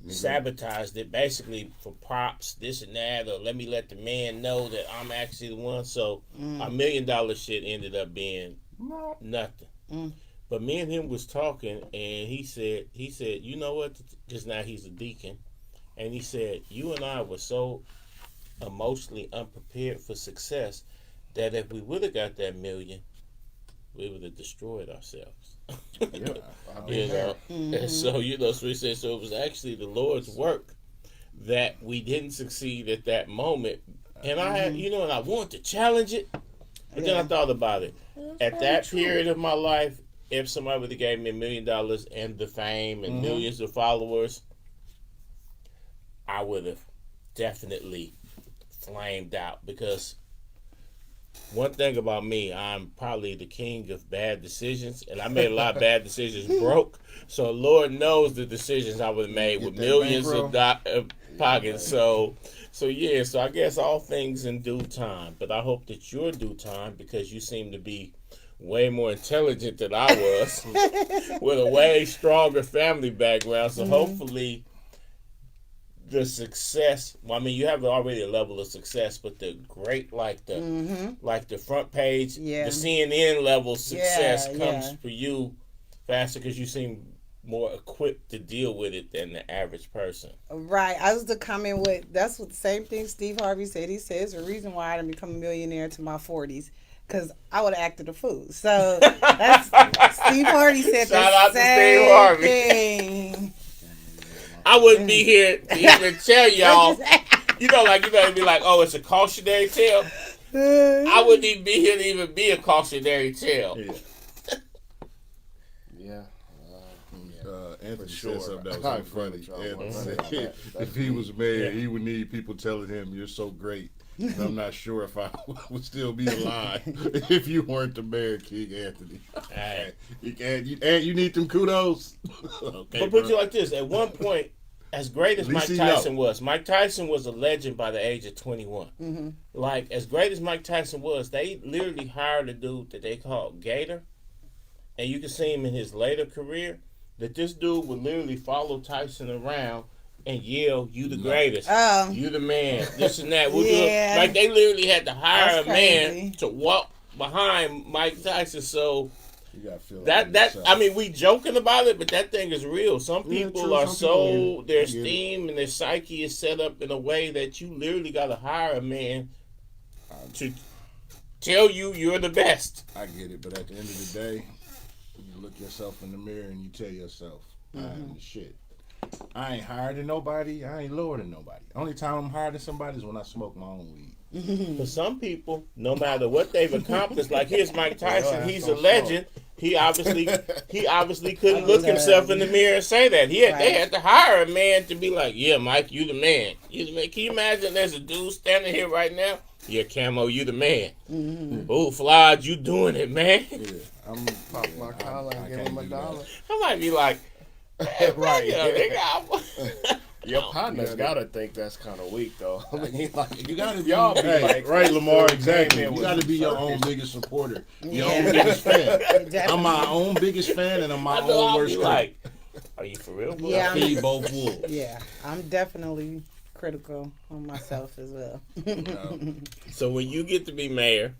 sabotaged it basically for props, this and that, or let the man know that I'm actually the one. So our $1 million shit ended up being nothing. But me and him was talking, and he said, you know what? Because now he's a deacon, and he said, you and I were so emotionally unprepared for success that if we would have got that $1 million, we would have destroyed ourselves. And so so he said, so it was actually the Lord's work that we didn't succeed at that moment. And I had, and I wanted to challenge it, but then I thought about it. At that period of my life, if somebody would have gave me $1 million and the fame and millions of followers, I would have definitely flamed out, because one thing about me, I'm probably the king of bad decisions, and I made a lot of bad decisions broke. So Lord knows the decisions I would have made with millions of pockets. So yeah. So I guess all things in due time. But I hope that your due time, because you seem to be way more intelligent than I was, with a way stronger family background. So hopefully the success, well, I mean, you have already a level of success, but the great, like the front page, the CNN level success comes for you faster because you seem more equipped to deal with it than the average person. Right. I was to comment with, that's what the same thing Steve Harvey said. He says the reason why I didn't become a millionaire to my 40s, because I would have acted a fool. So that's Steve Harvey said the same thing. I wouldn't be here to even tell y'all. You know, like you gotta be like, oh, it's a cautionary tale. I wouldn't even be here to even be a cautionary tale. Yeah. Anthony sure. said something that was so funny. Anthony said if he was mayor, he would need people telling him, "You're so great." And I'm not sure if I would still be alive if you weren't the mayor, King Anthony. You need them kudos. Okay, but put you like this: at one point, as great as Mike Tyson was, Mike Tyson was a legend by the age of 21. Mm-hmm. Like, as great as Mike Tyson was, they literally hired a dude that they called Gator, and you can see him in his later career. That this dude would literally follow Tyson around and yell, "You the greatest, you the man," this and that. We'll do it. Like, they literally had to hire a man to walk behind Mike Tyson. So you gotta feel that I mean, we joking about it, but that thing is real. Some people are so their esteem and their psyche is set up in a way that you literally got to hire a man to tell you you're the best. I get it, but at the end of the day, you look yourself in the mirror and you tell yourself, I'm the shit. I ain't higher than nobody. I ain't lower than nobody. Only time I'm higher than somebody is when I smoke my own weed. For some people, no matter what they've accomplished, like here's Mike Tyson, he's a legend. He obviously couldn't look himself in the mirror and say that. They had to hire a man to be like, yeah, Mike, you the man. You the man. Can you imagine there's a dude standing here right now? Yeah, Camo, you the man. Oh, Flod, you doing it, man. Yeah, I'm pop my collar and give him $1. I might be like, Your partner's gotta think that's kind of weak, though. I mean, like, you gotta y'all be like, right, Lamar, exactly. You gotta be your own biggest supporter, your own biggest fan. I'm my own biggest fan, and I'm my own worst critic. Are you for real? Yeah, I feed both wolves. Yeah, I'm definitely critical on myself as well. So when you get to be mayor,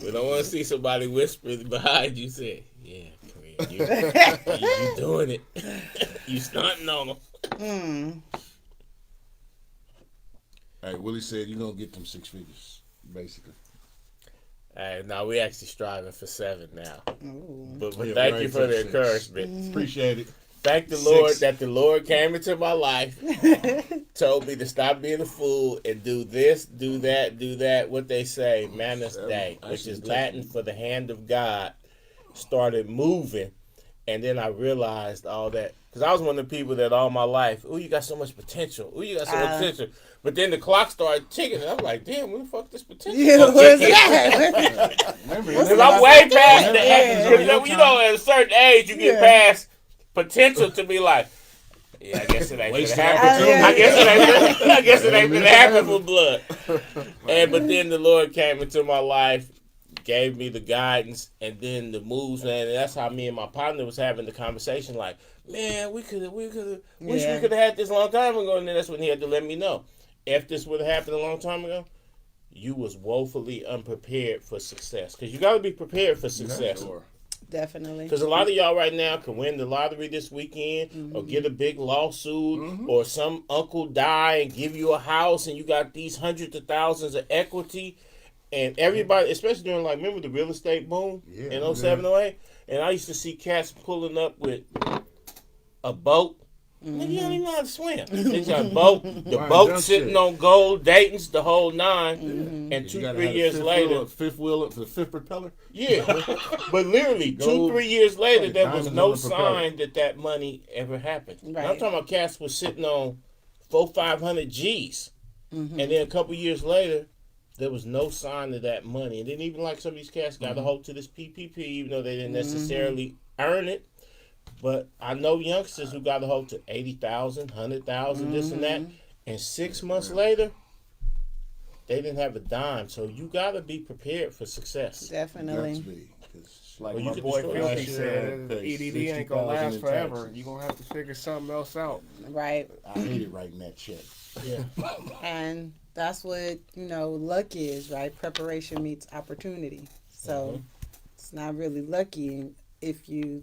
we don't want to see somebody whispering behind you say, yeah, Khariyyah, you doing it. You stunting on them. Hey, Willie said you're going to get them 6 figures, basically. Now we actually striving for 7 now. But thank you for the 6. encouragement. Appreciate it. Thank the Lord that the Lord came into my life, told me to stop being a fool and do this, do that. What they say, Manus Dei, which is Latin for the hand of God, started moving. And then I realized all that. Because I was one of the people that all my life, you got so much potential. You got so much potential. But then the clock started ticking, and I'm like, damn, where the fuck this potential? Yeah, where's that? Because I'm way past the age. You know, at a certain age, you get past potential to be like, yeah, I guess it ain't gonna happen. I guess it ain't gonna happen for blood. But then the Lord came into my life, gave me the guidance, and then the moves, man. And that's how me and my partner was having the conversation. Like, man, we could have, wish we could have had this a long time ago. And then that's when he had to let me know. If this would have happened a long time ago, you was woefully unprepared for success. Because you got to be prepared for success. Sure. Definitely. Because a lot of y'all right now can win the lottery this weekend or get a big lawsuit or some uncle die and give you a house and you got these hundreds of thousands of equity. And everybody, especially during, like, remember the real estate boom in 07, 08? And I used to see cats pulling up with a boat. Nigga, you don't even know how to swim. They got a boat, the boat sitting on gold, Dayton's, the whole 9. And 2-3 years later. Fifth wheel, the fifth propeller? Yeah. But literally, 2-3 years later, there was no sign that money ever happened. Right. I'm talking about cats was sitting on 400-500 G's. And then a couple years later, there was no sign of that money. And then even like some of these cats got a hold to this PPP, even though they didn't necessarily earn it. But I know youngsters who got a hold to 80,000, 100,000, this and that. And 6 months later, they didn't have a dime. So you got to be prepared for success. Definitely. Like Well, my you boy could Filthy destroy said, that. EDD ain't gonna last 60,000 in forever. taxes. You're gonna have to figure something else out. Right. I hated writing that check. Yeah. And that's what, luck is, right? Preparation meets opportunity. So it's not really lucky if you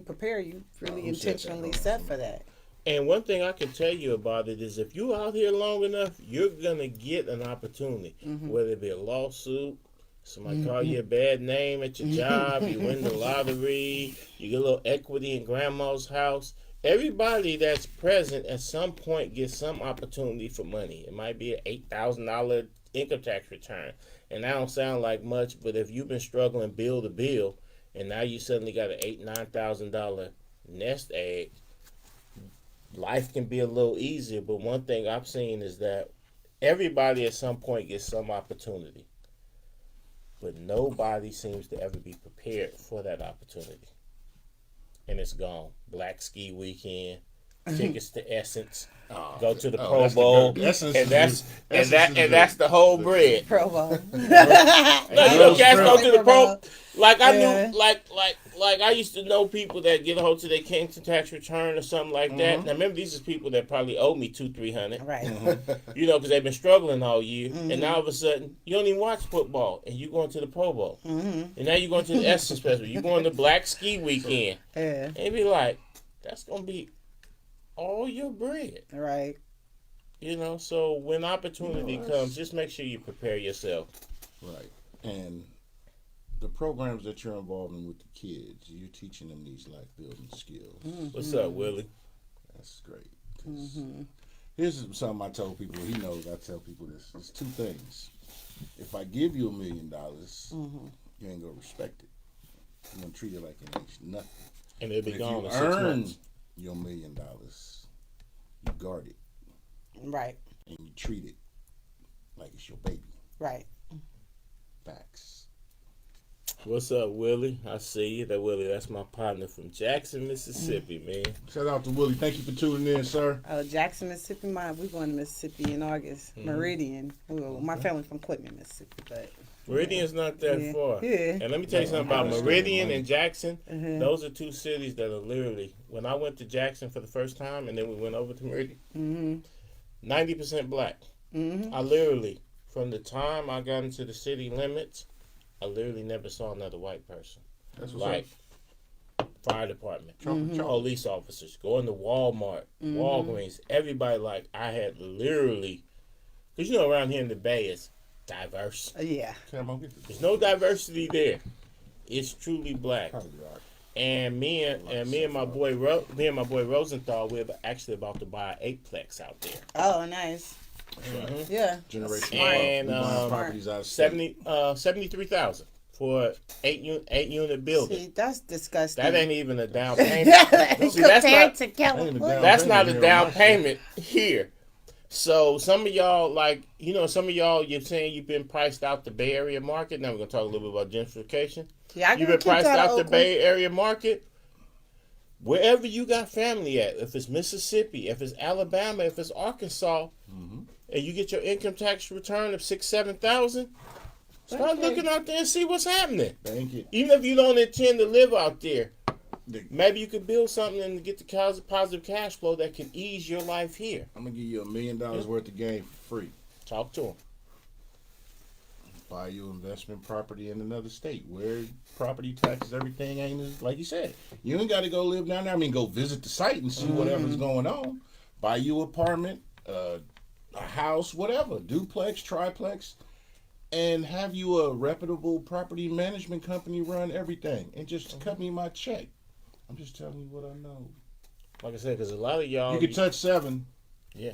prepare, you really intentionally set for that. And one thing I can tell you about it is if you're out here long enough, you're going to get an opportunity, whether it be a lawsuit, somebody call you a bad name at your job, you win the lottery, you get a little equity in grandma's house. Everybody that's present at some point gets some opportunity for money. It might be an $8,000 income tax return. And that don't sound like much, but if you've been struggling bill to bill, and now you suddenly got an $8,000, $9,000 nest egg, life can be a little easier. But one thing I've seen is that everybody at some point gets some opportunity. But nobody seems to ever be prepared for that opportunity. And it's gone. Black Ski Weekend, tickets to Essence, go to the Pro Bowl, and that's the whole bread. Pro Bowl. Cats go to the Pro. Like I Yeah. knew, like I used to know people that get a hold to their income tax return or something like that. Now remember, these are people that probably owe me $200-300. Right. Because they've been struggling all year, and now all of a sudden you don't even watch football, and you going to the Pro Bowl, and now you're going to the Essence Festival, you going to Black Ski Weekend, Yeah. and be like, that's gonna be all your bread, Right. So when opportunity comes, just make sure you prepare yourself. Right. And the programs that you're involved in with the kids, you're teaching them these life building skills. What's up, Willie? That's great. 'Cause here's something I told people. He knows I tell people this. There's two things. If I give you $1 million, you ain't gonna respect it. You're gonna treat it like it ain't nothing. And it'll be But gone if in you 6 earn months. your $1 million, you guard it Right. and you treat it like it's your baby. Right. Facts. What's up, Willie? I see you. That's my partner from Jackson, Mississippi, man. Shout out to Willie. Thank you for tuning in, sir. Jackson, Mississippi. We're going to Mississippi in August. Meridian. Well, my family's from Quitman, Mississippi, but Meridian's not that far. Yeah. And let me tell you something about Meridian and Jackson. Mm-hmm. Those are two cities that are literally, when I went to Jackson for the first time and then we went over to Meridian, 90% black. I literally, from the time I got into the city limits, I literally never saw another white person. That's what's Like fire department, Trump. police officers, going to Walmart, Walgreens, everybody. Like I had literally, because around here in the Bay it's diverse. yeah. There's no diversity there. It's truly black. And me and my boy Rosenthal, we're actually about to buy an 8-plex out there. Oh, nice. Yeah. Generation And properties out of state. 73,000 for 8-unit building. See, that's disgusting. That ain't even a down payment. See, Compared to California. That's not a down payment here. So some of y'all, some of y'all, you're saying you've been priced out the Bay Area market. Now we're gonna talk a little bit about gentrification. Yeah, You've been priced out the Bay Area market. Wherever you got family at, if it's Mississippi, if it's Alabama, if it's Arkansas, and you get your income tax return of $6,000-7,000, start looking out there and see what's happening. Thank you. Even if you don't intend to live out there, maybe you could build something and get the positive cash flow that can ease your life here. I'm gonna give you $1 million worth of game for free. Talk to them. Buy you investment property in another state where property taxes, everything ain't as, like you said. You ain't got to go live down there. I mean, go visit the site and see whatever's going on. Buy you an apartment, a house, whatever, duplex, triplex, and have you a reputable property management company run everything and just cut me my check. I'm just telling you what I know. Like I said, because a lot of y'all... You can touch 7. Yeah.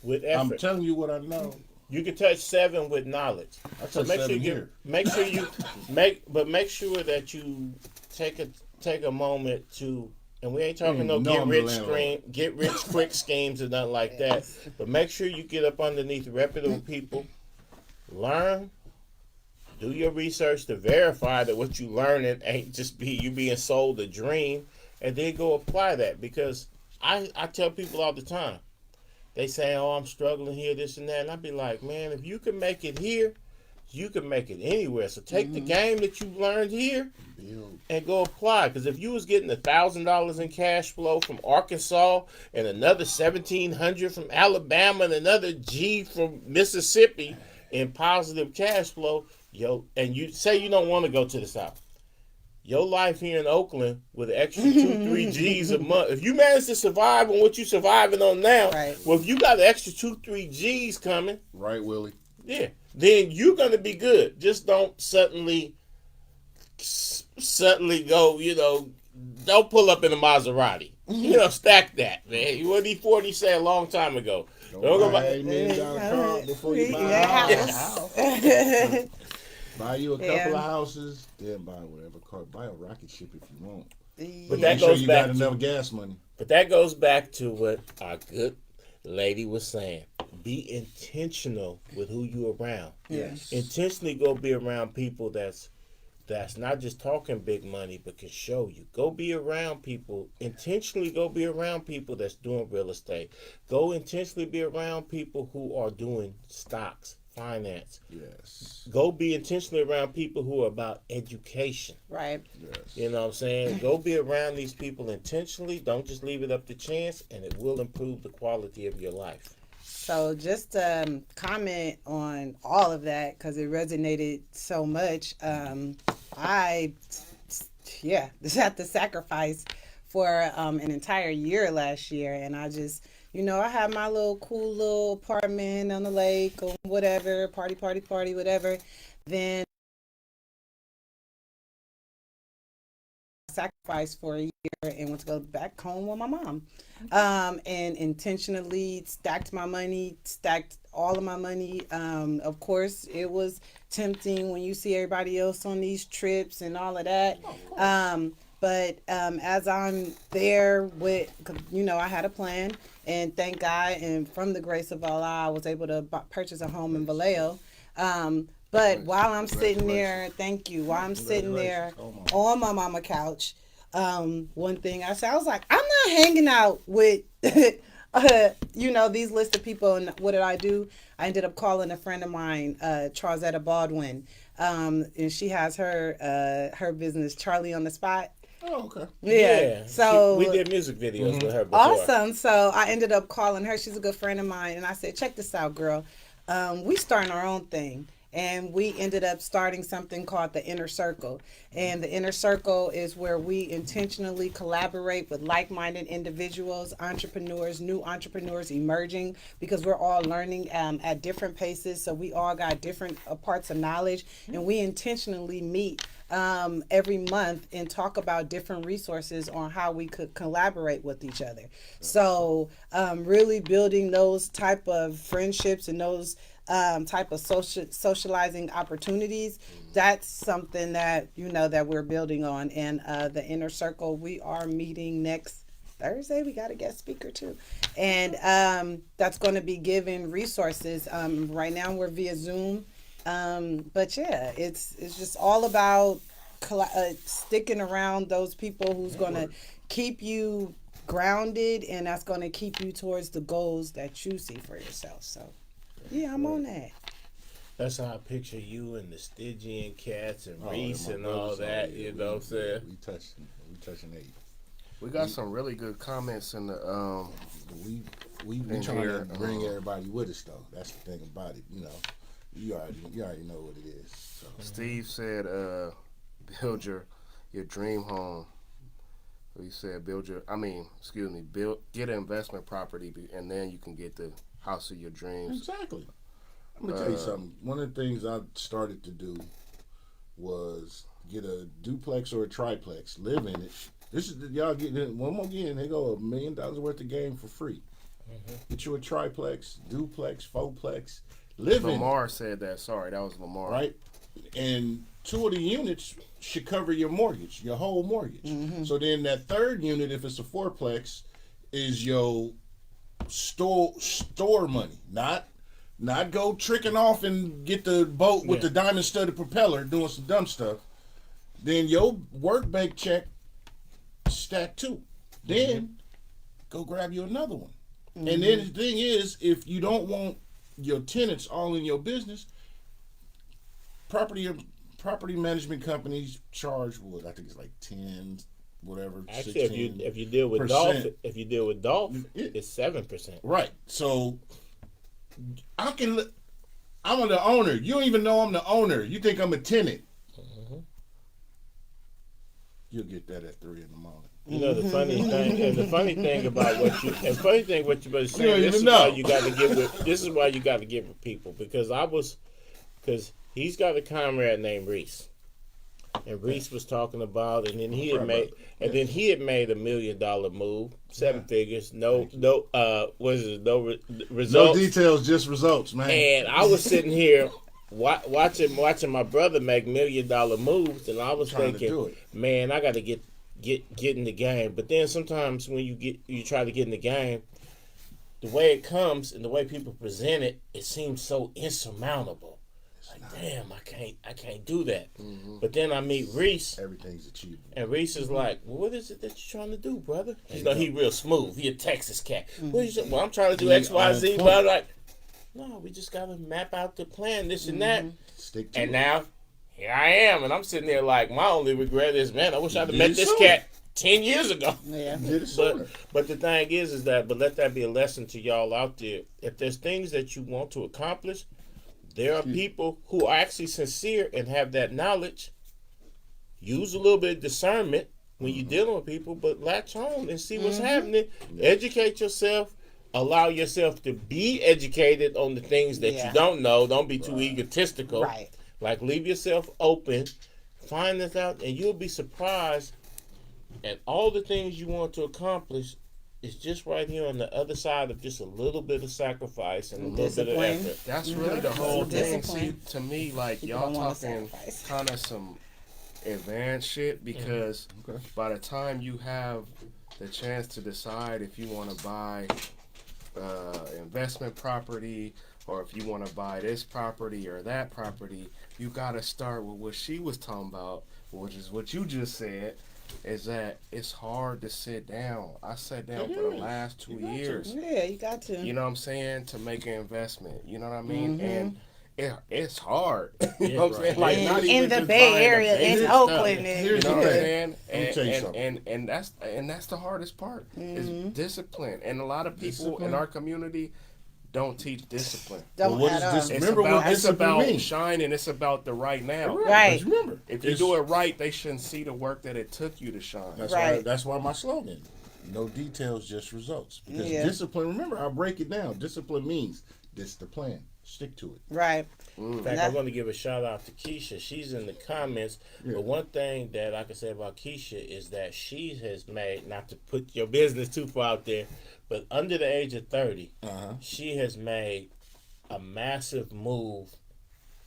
With effort. I'm telling you what I know. You can touch 7 with knowledge. I So touch make 7 sure here. make sure that you take a moment to, and we ain't talking no No, I'm the get rich quick schemes or nothing like that. But make sure you get up underneath reputable people learn, do your research to verify that what you learning ain't just you being sold a dream, and then go apply that. Because I tell people all the time, they say, oh, I'm struggling here, this and that, and I be like, man, if you can make it here, you can make it anywhere. So take the game that you learned here and go apply. Because if you was getting $1,000 in cash flow from Arkansas and another $1,700 from Alabama and another G from Mississippi in positive cash flow, and you say you don't want to go to the South, your life here in Oakland with an extra 2-3 G's a month, if you manage to survive on what you're surviving on now, right. Well, if you got an extra 2-3 G's coming, right, Willie? Yeah, then you're gonna be good. Just don't suddenly go. Don't pull up in a Maserati. Stack that, man. What did 40 say a long time ago? Don't go buy $8 million car before you buy a house. Buy you a couple of houses, then buy whatever car. Buy a rocket ship if you want. But that goes you back got enough gas money. But that goes back to what our good lady was saying. Be intentional with who you around. Yes. Intentionally go be around people that's not just talking big money, but can show you. Go be around people. Intentionally go be around people that's doing real estate. Go intentionally be around people who are doing stocks, finance. Yes. Go be intentionally around people who are about education. Right. Yes. You know what I'm saying? Go be around these people intentionally. Don't just leave it up to chance, and it will improve the quality of your life. So just comment on all of that because it resonated so much. I had to sacrifice for an entire year last year, and I just, I had my little cool little apartment on the lake or whatever, party, whatever. Then sacrificed for a year and went to go back home with my mom, and intentionally stacked my money, stacked all of my money. Of course, it was tempting when you see everybody else on these trips and all of that. But as I'm there with, I had a plan, and thank God, and from the grace of Allah, I was able to purchase a home in Vallejo. But while I'm sitting there, thank you, while I'm sitting there on my mama couch, one thing I said, I was like, I'm not hanging out with, these list of people. And what did I do? I ended up calling a friend of mine, Charzetta Baldwin, and she has her business, Charlie on the Spot. Oh, okay. Yeah. So we did music videos with her before. Awesome. So I ended up calling her. She's a good friend of mine. And I said, check this out, girl. We starting our own thing. And we ended up starting something called the Inner Circle. And the Inner Circle is where we intentionally collaborate with like-minded individuals, entrepreneurs, new entrepreneurs emerging, because we're all learning at different paces. So we all got different parts of knowledge. And we intentionally meet every month and talk about different resources on how we could collaborate with each other. So really building those type of friendships and those type of socializing opportunities, that's something that that we're building on. And the Inner Circle, we are meeting next Thursday. We got a guest speaker too, and that's going to be giving resources. Right now we're via Zoom, but yeah, it's just all about sticking around those people who's going to keep you grounded, and that's going to keep you towards the goals that you see for yourself. So yeah, I'm on that. That's how I picture you and the Stygian cats and Reese and all that. You know what I'm saying? We touching 8. We got some really good comments in the we trying to bring everybody with us though. That's the thing about it. You already know what it is. So. Steve said, build your dream home. He said, get an investment property, and then you can get the house of your dreams. Exactly. I'm gonna tell you something. One of the things I started to do was get a duplex or a triplex. Live in it. This is y'all getting one more again. They go $1 million worth of game for free. Mm-hmm. Get you a triplex, duplex, fourplex. Live in it. Lamar said that. Sorry, that was Lamar. Right, and 2 of the units should cover your mortgage, your whole mortgage. Mm-hmm. So then that third unit, if it's a fourplex, is your store money, not Not go tricking off and get the boat with the diamond-studded propeller doing some dumb stuff. Then your work bank check stack too. Then go grab you another one. And then the thing is, if you don't want your tenants all in your business, property management companies charge what I think it's like 10, whatever. Actually, 16%. if you deal with Dolph, it's 7%. Right. So I'm the owner. You don't even know I'm the owner. You think I'm a tenant. You'll get that at 3 a.m. You know the funny thing, and the funny thing about what you were saying. You This is why you got to get with. This is why you got to get with people because he's got a comrade named Reese, and Reese was talking about, and then he had made $1 million move, 7 figures, no results, no details, just results, man. And I was sitting here. Watching my brother make $1 million moves, and I was thinking, man, I got to get in the game. But then sometimes when you try to get in the game, the way it comes and the way people present it, it seems so insurmountable. Like, damn, I can't do that. But then I meet Reese. Everything's achievable. And Reese is like, well, what is it that you're trying to do, brother? You know, he real smooth. He a Texas cat. What is it? Well, I'm trying to do X, Y, Z. But I'm like, no, we just got to map out the plan, this and that. Stick to and it. Now, here I am. And I'm sitting there like, my only regret is, man, I wish I'd have met this cat 10 years ago. Yeah. But the thing is that, but let that be a lesson to y'all out there. If there's things that you want to accomplish, there are people who are actually sincere and have that knowledge. Use a little bit of discernment when you're dealing with people, but latch on and see what's happening. Educate yourself. Allow yourself to be educated on the things that you don't know. Don't be too egotistical. Right. Like, leave yourself open. Find this out, and you'll be surprised at all the things you want to accomplish is just right here on the other side of just a little bit of sacrifice and a little bit of effort. That's really the whole thing. Discipline. See, to me, like, People y'all don't wanna talking sacrifice. kind of some advanced shit because by the time you have the chance to decide if you want to buy investment property or if you want to buy this property or that property, you got to start with what she was talking about, which is what you just said, is that it's hard to sit down. I sat down for the last 2 years. Yeah, you got to. You know what I'm saying? To make an investment. You know what I mean? And it's hard. You know what I'm saying? Like, not even in the just Bay buying Area, basic in stuff. Oakland. You know what I'm saying? Let me tell you something. And that's the hardest part is discipline. And a lot of people in our community don't teach discipline. Don't what at is all. this? It's Remember about, what it's discipline about means. shining. It's about the right now. Right. But remember, If you do it right, they shouldn't see the work that it took you to shine. That's why my slogan, no details, just results. Because discipline, remember, I'll break it down. Discipline means this is the plan. Stick to it. Right. In fact, I want to give a shout out to Keisha. She's in the comments. But one thing that I can say about Keisha is that she has made, not to put your business too far out there, but under the age of 30, she has made a massive move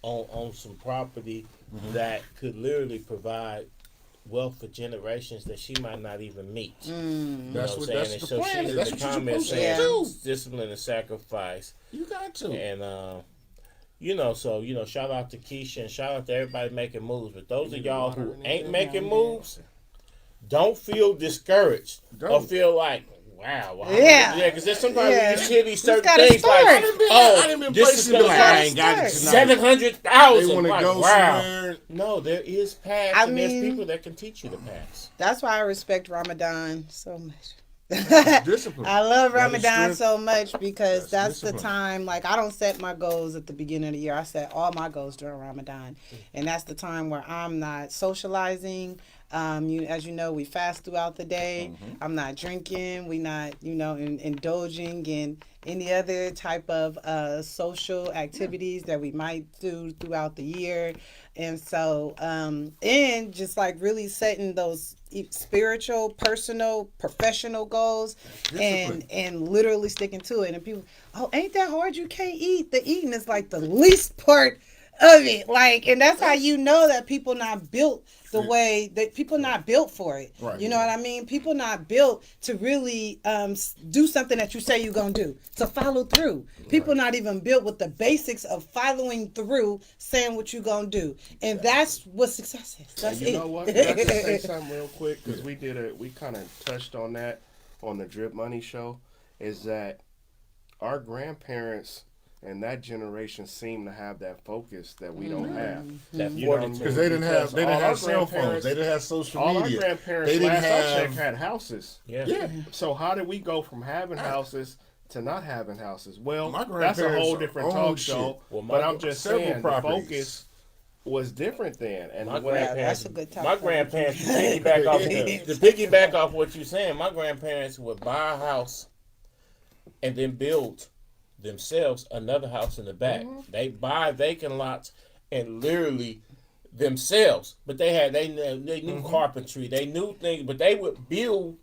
on some property that could literally provide wealth for generations that she might not even meet. That's the plan. She's That's in what the you're comments supposed to saying do. discipline and sacrifice. You got to. And shout out to Keisha and shout out to everybody making moves. But those of y'all who ain't making moves, don't feel discouraged or feel like, wow. Because there's sometimes when you hear these certain things like, I done been this is places going I ain't got it tonight. 700,000. They want to like, go wow. somewhere. No, there is paths, and there's people that can teach you the paths. That's why I respect Ramadan so much. Discipline. I love That is Ramadan strength. so much because that's the discipline. time, like, I don't set my goals at the beginning of the year. I set all my goals during Ramadan. And that's the time where I'm not socializing. As you know, we fast throughout the day. I'm not drinking. We not, indulging in any other type of social activities that we might do throughout the year. And so, and just like really setting those spiritual, personal, professional goals and literally sticking to it. And people, oh, ain't that hard? You can't eat. The eating is like the least part of it. Like, and that's how you know that people not built the way that people not built for it. Right. You know what I mean? People not built to really do something that you say you're going to do, to follow through. People not even built with the basics of following through, saying what you're going to do. And that's what success is. That's you know what? Can I just say something real quick? Because we kind of touched on that on the Drip Money show, is that our grandparents and that generation seem to have that focus that we don't have. That You know what I mean? Because they didn't have cell phones. They didn't have social All media. our grandparents They didn't last I have. checked had houses. Yeah. So how did we go from having houses to not having houses? Well, My that's a whole grandparents different owned talk shit. show. Well, but I'm just several saying properties. the focus was different then. And My what grandparents, that's a good topic. my grandparents, to piggyback off what you're saying, my grandparents would buy a house and then build themselves another house in the back. They buy vacant lots and literally themselves, but they knew carpentry, they knew things, but they would build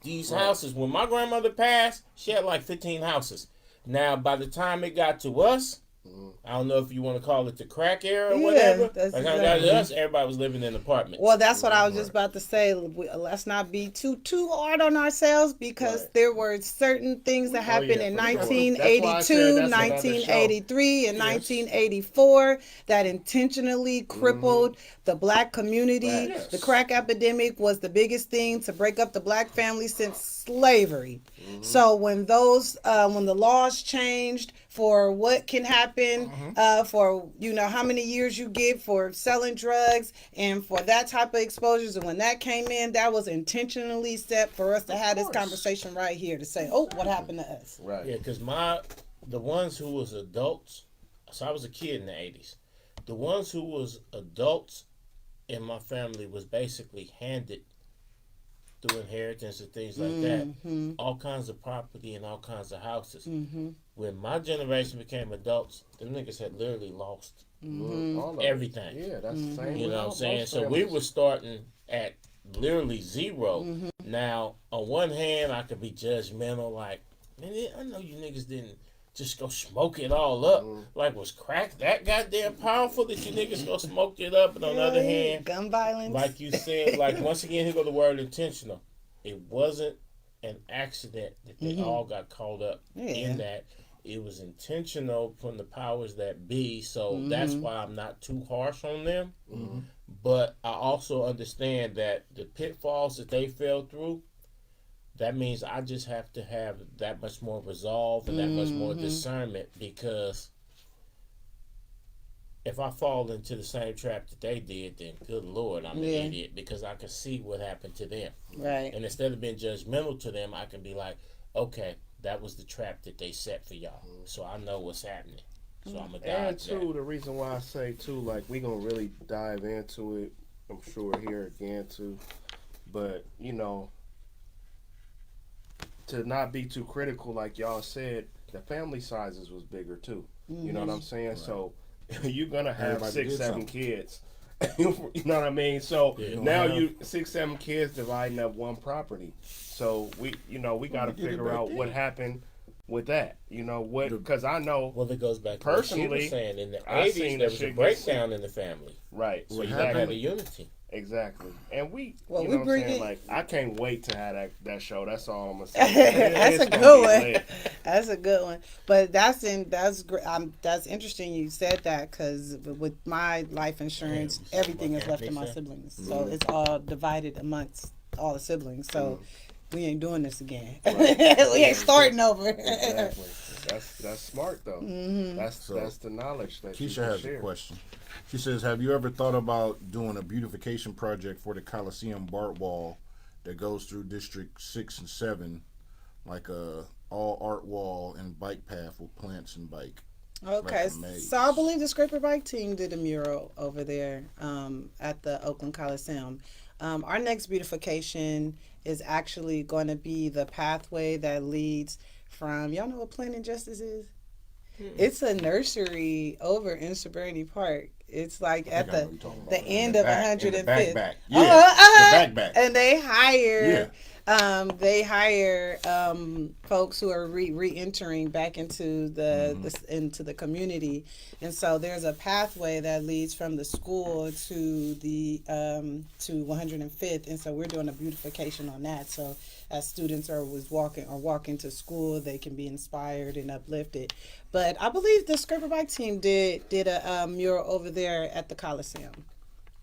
these houses. When my grandmother passed, she had like 15 houses. Now, by the time it got to us, I don't know if you want to call it the crack era or whatever. that's By the time it got to us, everybody was living in apartments. Well, that's what I was just about to say. Let's not be too hard on ourselves, because there were certain things that happened in for sure. 1982, That's why I said that's another 1983, and 1984 that intentionally crippled the black community. Yes. The crack epidemic was the biggest thing to break up the black family since slavery. So when when the laws changed for what can happen, for how many years you get for selling drugs and for that type of exposures, and when that came in, that was intentionally set for us to have this conversation right here to say, oh, what happened to us? Right. Yeah, because the ones who was adults, so I was a kid in the 80s. The ones who was adults in my family was basically handed through inheritance and things like that, all kinds of property and all kinds of houses. When my generation became adults, them niggas had literally lost All of it. everything. Yeah, that's the same. You know what I'm with saying? most So we families. were starting at literally zero. Now, on one hand, I could be judgmental, like, man, I know you niggas didn't just go smoke it all up. Like, was crack that goddamn powerful that you niggas go smoke it up? But on the other hand, gun violence. like you said, like, once again, here go the word intentional. It wasn't an accident that they all got caught up in that. It was intentional from the powers that be, so that's why I'm not too harsh on them. But I also understand that the pitfalls that they fell through, that means I just have to have that much more resolve and that much more discernment, because if I fall into the same trap that they did, then good Lord, I'm an idiot, because I can see what happened to them. Right. And instead of being judgmental to them, I can be like, okay, that was the trap that they set for y'all. So I know what's happening. So I'm going to And dodge too, the reason why I say too, like, we gonna really dive into it, I'm sure, here again too. But, to not be too critical, like y'all said, the family sizes was bigger too. You know what I'm saying? Right. So you're gonna have Everybody 6-7 kids. You know what I mean? So now you 6-7 kids dividing up one property. So we got to figure out what happened with that. Because I know. Well, it goes back personally, to what she was saying. In the I 80s, seen there the was a shit breakdown in the family. Right. So you got to have a unity. Exactly. And we Well, you we know what bring I'm saying? it- Like, I can't wait to have that show. That's all I'm gonna say. That's It's a gonna good be one. lit. That's a good one. But that's interesting you said that, because with my life insurance, Yeah, everything is what left to Anthony my said. siblings. So it's all divided amongst all the siblings. So we ain't doing this again. Right. We ain't starting over. Exactly. That's smart though. That's the knowledge that you Keisha can has share. a question. She says, have you ever thought about doing a beautification project for the Coliseum BART wall that goes through District 6 and 7, like a all art wall and bike path with plants and bike? Okay, Like a maze. so I believe the Scraper Bike team did a mural over there at the Oakland Coliseum. Our next beautification is actually going to be the pathway that leads from, y'all know what Planet Justice is? It's a nursery over in Sobriety Park. It's like at the end of 105th. Yeah, the back. And they hired They hire folks who are re-entering back into into the community, and so there's a pathway that leads from the school to the to 105th, and so we're doing a beautification on that. So as students are walking to school, they can be inspired and uplifted. But I believe the Scraper Bike team did a mural over there at the Coliseum.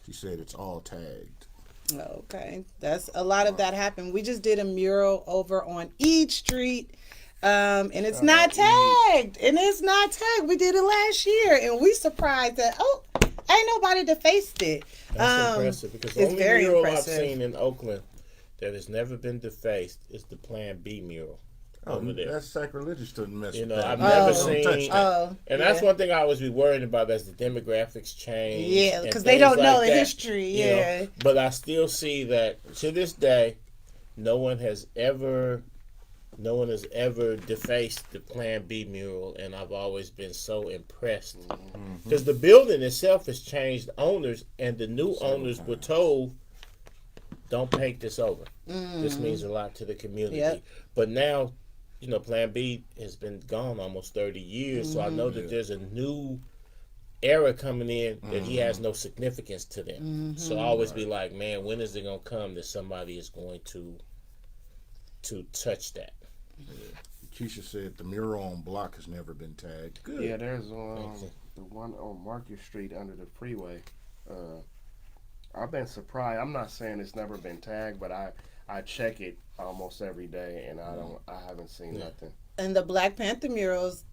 She said it's all tagged. Okay, that's a lot of that happened. We just did a mural over on East Street, and it's not tagged. We did it last year, and we surprised that ain't nobody defaced it. That's impressive because the it's only very mural impressive. I've seen in Oakland that has never been defaced is the Plan B mural. Over there. That's sacrilegious to mess You with know, that. I've Don't never touch seen, that. and that's one thing I always be worried about as the demographics change. Yeah, because they don't know the history. you know. Yeah, But I still see that to this day, no one has ever defaced the Plan B mural, and I've always been so impressed because the building itself has changed owners, and the new owners were told, "Don't paint this over. This means a lot to the community." Yep. But now, you know, Plan B has been gone almost 30 years, so I know that there's a new era coming in that he has no significance to them. So I always be like, man, when is it going to come that somebody is going to touch that? Keisha said the mural on Block has never been tagged. Good. Yeah, there's the one on Market Street under the freeway. I've been surprised. I'm not saying it's never been tagged, but I check it almost every day, and I haven't seen nothing. and the Black Panther murals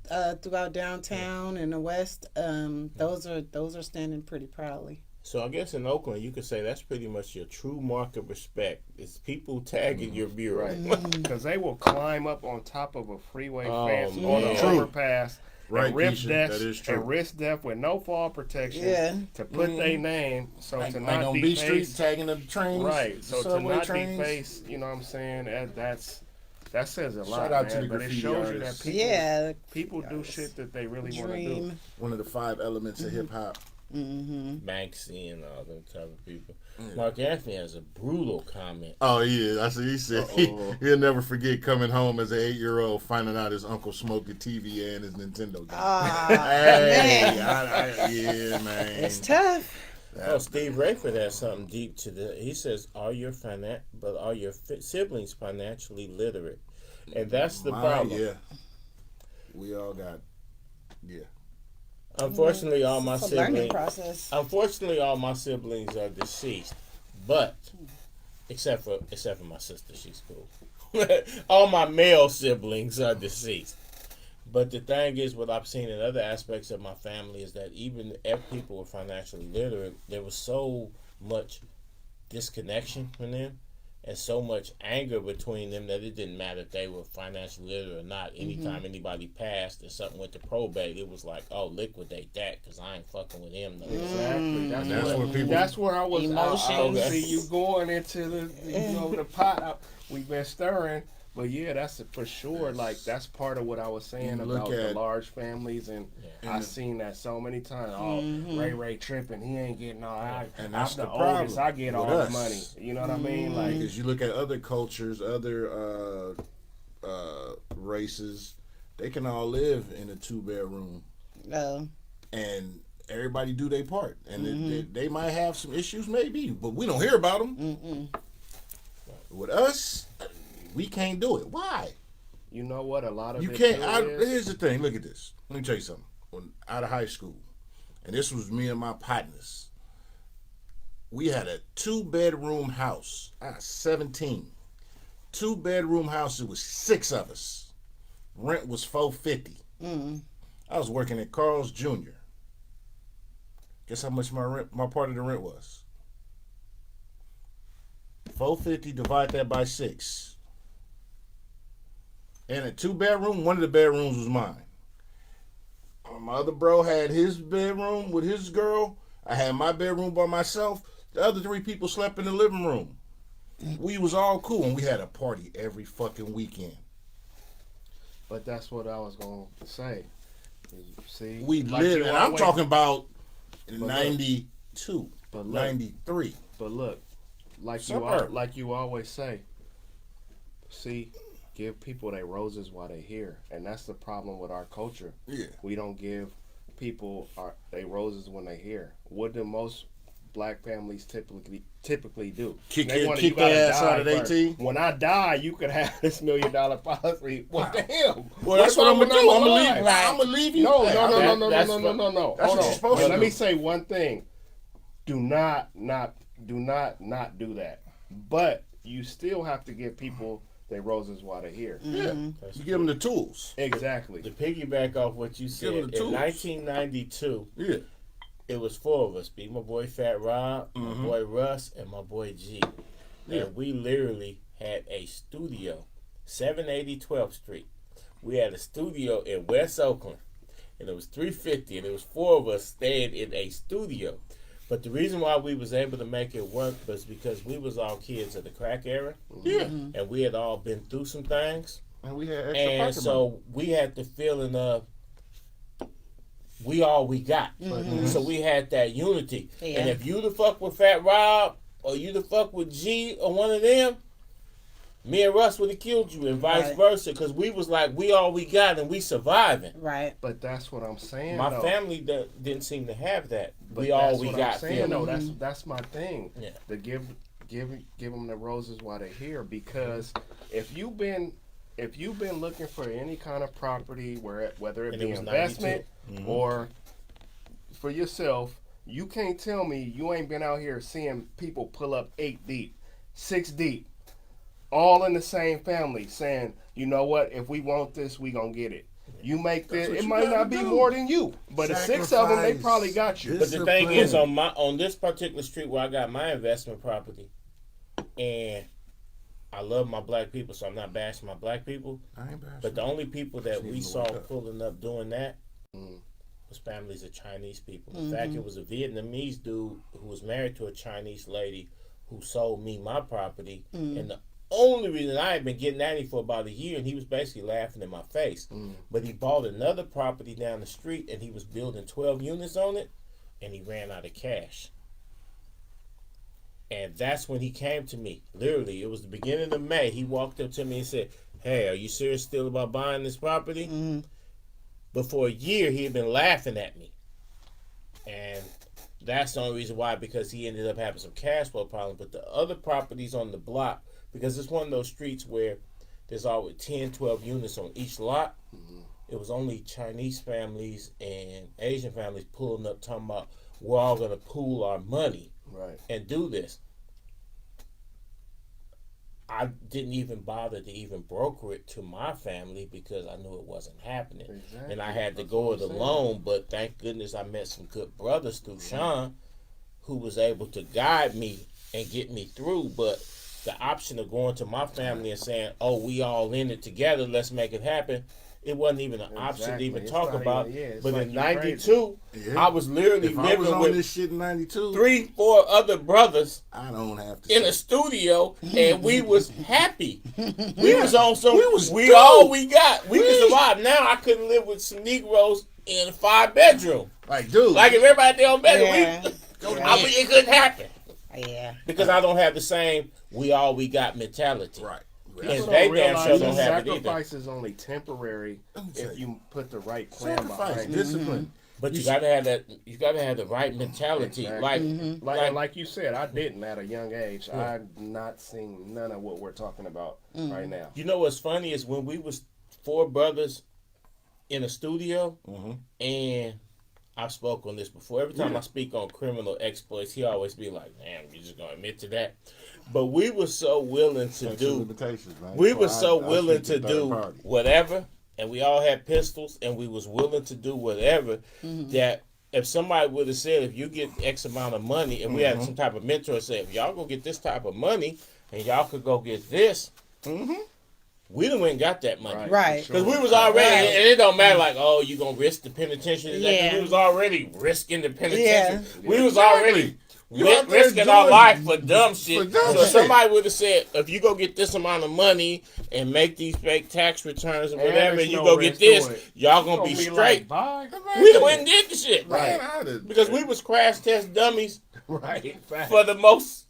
throughout downtown and the West, those are standing pretty proudly. So I guess in Oakland, you could say that's pretty much your true mark of respect. It's people tagging your mural. Right. Because they will climb up on top of a freeway fence man. on an overpass Right, and rip Keisha, desks that is true. and risk death with no fall protection to put their name. So Like, to like not on be B Street faced, tagging the trains. right. So to subway not trains. be faced, you know what I'm saying? That says a lot, Shout out man. to the But it graffiti shows artists. you that Yeah, people do shit that they really want to do. dream. One of the 5 elements of hip hop. Banksy and all them type of people. Mark Anthony has a brutal comment. Oh yeah, I see. He said he'll never forget coming home as an 8-year-old, finding out his uncle smoked a TV and his Nintendo game. Man, Yeah, man. it's tough. Oh, Steve Rayford has something deep to the. He says, "Are your siblings financially literate?" And that's the problem. Yeah, we all got. Yeah. Unfortunately, all my It's a learning siblings. process. Unfortunately, all my siblings are deceased, but except for my sister, she's cool. All my male siblings are deceased. But the thing is, what I've seen in other aspects of my family is that even if people were financially literate, there was so much disconnection from them and so much anger between them that it didn't matter if they were financially literate or not. Anytime anybody passed or something went to probate, it was like, oh, liquidate that because I ain't fucking with him. No. Exactly. That's That's where I was. Emotions. I see you going into the pot. We've been stirring, but yeah, that's for sure. Like that's part of what I was saying about the large families, and I seen that so many times. Oh, Ray tripping. He ain't getting all right. And that's I'm the the problem oldest. I get all with the us. money. You know what I mean? Like Because you look at other cultures, other races, they can all live in a 2-bedroom, Oh, and everybody do their part. And they might have some issues, maybe, but we don't hear about them. With us, we can't do it. Why? you know what? A lot of You it can't. too is- Here's the thing. Look at this. Let me tell you something. When out of high school, and this was me and my partners, we had a 2-bedroom house. I was 17. 2-bedroom house. It was 6 of us. Rent was $450. I was working at Carl's Jr. Guess how much my part of the rent was? $450. Divide that by 6. And a 2-bedroom, one of the bedrooms was mine. My other bro had his bedroom with his girl. I had my bedroom by myself. The other 3 people slept in the living room. We was all cool, and we had a party every fucking weekend. But that's what I was going to say. See, We like lived, you and I'm always- talking about But look, 92, but look, 93. But look, like Suburb. you always say, See, give people their roses while they're here, and that's the problem with our culture. Yeah. We don't give people their roses when they're here. What do most black families typically do? Kick They want their you gotta ass die out of their first. team. When I die, you could have this $1 million policy. What the hell? Well, that's what I'm gonna do. I'm gonna leave. Right. I'm gonna leave you. No. Hey, No. I'm- Hold That's on. what you're supposed to Let do. me say one thing. Do not do that. But you still have to give people their roses while they're here. Yeah. You give them the tools. Exactly. To piggyback off what you said, them in the tools. 1992, Yeah. it was 4 of us. Me, my boy Fat Rob, my boy Russ, and my boy G. Yeah. And we literally had a studio, 780 12th Street. We had a studio in West Oakland, and it was 350, and it was 4 of us staying in a studio. But the reason why we was able to make it work was because we was all kids of the crack era, Yeah. and we had all been through some things. And we had extra And pocket so we had the feeling of we all we got. So we had that unity. Yeah. And if you the fuck with Fat Rob or you the fuck with G or one of them, me and Russ would have killed you and vice Right. versa. Because we was like, we all we got and we surviving. Right. But that's what I'm saying. My though. family didn't seem to have that. But We all that's we what got I'm saying, though. feeling. That's my thing. Yeah. To give them the roses while they're here, because if you've been looking for any kind of property, whether it And be it was investment 92. or for yourself, you can't tell me you ain't been out here seeing people pull up 8 deep, 6 deep, all in the same family, saying, you know what, if we want this, we gonna get it. You make this, what it you might gotta not be do. more than you, but the 6 of them, they Sacrifice. probably got you. But the thing is, Discipline. on this particular street where I got my investment property, and I love my black people, so I'm not bashing my black people. I ain't bashing. But the only people that we Even saw wake up. pulling up doing that was families of Chinese people. In fact, it was a Vietnamese dude who was married to a Chinese lady who sold me my property. And the only reason I had been getting at him for about a year, and he was basically laughing in my face. But he bought another property down the street, and he was building 12 units on it, and he ran out of cash. And that's when he came to me. Literally, it was the beginning of May. He walked up to me and said, "Hey, are you serious still about buying this property?" But for a year, he had been laughing at me. And that's the only reason why, because he ended up having some cash flow problems. But the other properties on the block, because it's one of those streets where there's always 10, 12 units on each lot. It was only Chinese families and Asian families pulling up talking about, we're all going to pool our money Right. and do this. I didn't even bother to even broker it to my family because I knew it wasn't happening. Exactly. And I had to That's go what it I'm saying. alone, but thank goodness I met some good brothers through Sean who was able to guide me and get me through. But the option of going to my family and saying, oh, we all in it together, let's make it happen, it wasn't even an option to Exactly. even It's talk not about. even- yeah, it's But like in you're 92, Yeah. I was literally If I was living on with this shit in 92, 3-4 other brothers I don't have to in say a studio, and we was happy. We was on some. We dope. all we got. We could survive. Now I couldn't live with some Negroes in a 5-bedroom. Like, dude. Like if everybody there on bedroom, Yeah. it couldn't happen Yeah. because I don't have the same "we all we got" mentality. right. And People they don't damn realize sure that don't have it either. sacrifice is only temporary me tell if you. you put the right plan Sacrifice, behind it. discipline. But you gotta have that. You gotta have the right mentality. Exactly. Like Like you said, I didn't at a young age. I've not seen none of what we're talking about right now. you know what's funny is when we was 4 brothers in a studio, and I've spoke on this before. Every time I speak on criminal exploits, he always be like, "Man, you just gonna admit to that?" But we were so willing to Statute do. of limitations, man. We So were so I willing speak to third do party. whatever, and we all had pistols, and we was willing to do whatever. That if somebody would have said, if you get X amount of money, and we had some type of mentor say, if y'all go get this type of money, and y'all could go get this, we done went and got that money. Right. Because we was already, Right. and it don't matter like, oh, you gonna risk the penitentiary. Yeah. We was already risking the penitentiary. Yeah. We was Exactly. already You out there risking our doing- life for dumb shit. for dumb So shit. somebody would have said, if you go get this amount of money and make these fake tax returns or whatever, there's and you no go get risk this, to it. y'all gonna Gonna be be straight. like, bye. We done went and did the shit. Man, I'd have- Because we was crash test dummies Right. for the most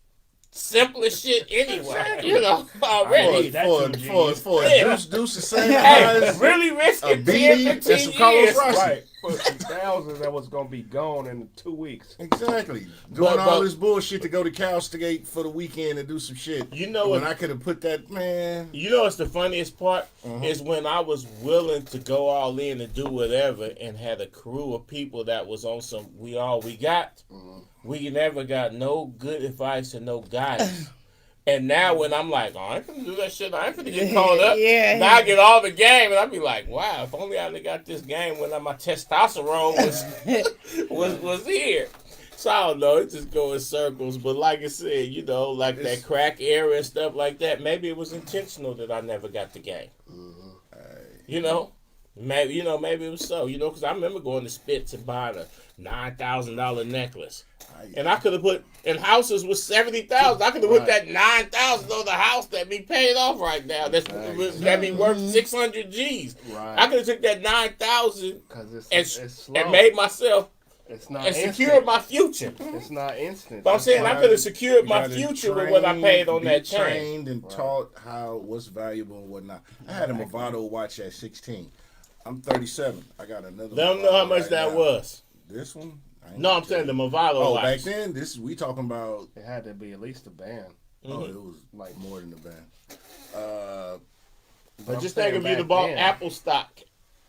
simplest shit anyway. You know, already. For a deuce the same Hey, price, really risking a 10, beanie, and 15 some Carlos years. Rossi. Right. For some thousands that was gonna be gone in 2 weeks. Exactly. Doing But- all this bullshit to go to Calstigate for the weekend and do some shit. You know when what- I could have put that, man. You know what's the funniest part? Uh-huh. Is when I was willing to go all in and do whatever and had a crew of people that was on some we all we got. We never got no good advice and no guidance. And now when I'm like, oh, I ain't gonna do that shit. I ain't gonna get caught up. Yeah. Now I get all the game and I be like, wow, if only I'd have got this game when my testosterone was here. So I don't know, it just go in circles. But like I said, you know, like that crack era and stuff like that, maybe it was intentional that I never got the game. You know? Maybe it was so. You know, because I remember going to Spitz and buying a $9,000 necklace. And I could have put, and houses was $70,000. I could have put that $9,000 on the house that be paid off right now. That be worth 600 G's. Right. I could have took that $9,000 it's slow. and made myself It's not and instant. secured my future. It's not instant. But I'm saying I could have secured You my gotta future with what I paid on be that chain. trained and taught what's valuable and whatnot. I had a Movado watch at 16. I'm 37. I got another. Let them know how Movado much right that now. was. This one? I ain't No, I'm gonna saying the tell you. Movado Oh, watch. back then, we talking about. It had to be at least a band. Oh, it was like more than a band. But I'm just saying think if you'd back have bought then. Apple stock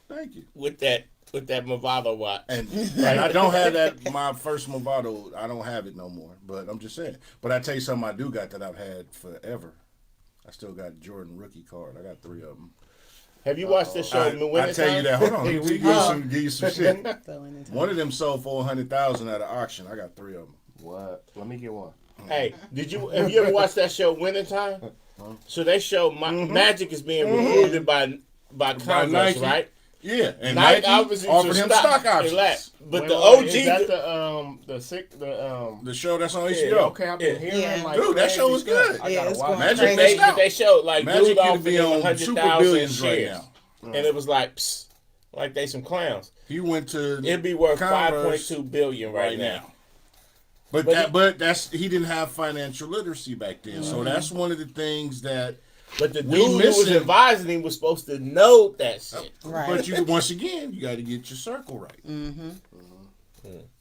Thank you. with that Movado watch. And I don't have that. My first Movado, I don't have it no more. But I'm just saying. But I tell you something I do got that I've had forever. I still got Jordan rookie card. I got 3 of them. Have you watched this show in the winter I tell you that. Hold on. Let me give you some shit. One of them sold for $100,000 at an auction. I got 3 of them. What? Let me get one. Hey, have you ever watched that show Wintertime? So they show Magic is being recruited by Congress, Nike. right? Yeah, and Nike Nike obviously offered should him stop. stock options. Relax. But Wait, the wait, OG, is that The show that's on Yeah, HBO. okay, I've been hearing Yeah. like Dude, that show was crazy stuff. good. I Yeah, gotta it's watch going it. Magic crazy. missed out. they showed like Magic dude could offered be him on 100,000 super billions right shares, now. and it was like, psst, like they some clowns. He went to It'd be worth Converse 5.2 billion right now. But But that's he didn't have financial literacy back then. So that's one of the things that. But the We dude who was missing- advising him was supposed to know that shit. Right. But you once again, you got to get your circle right.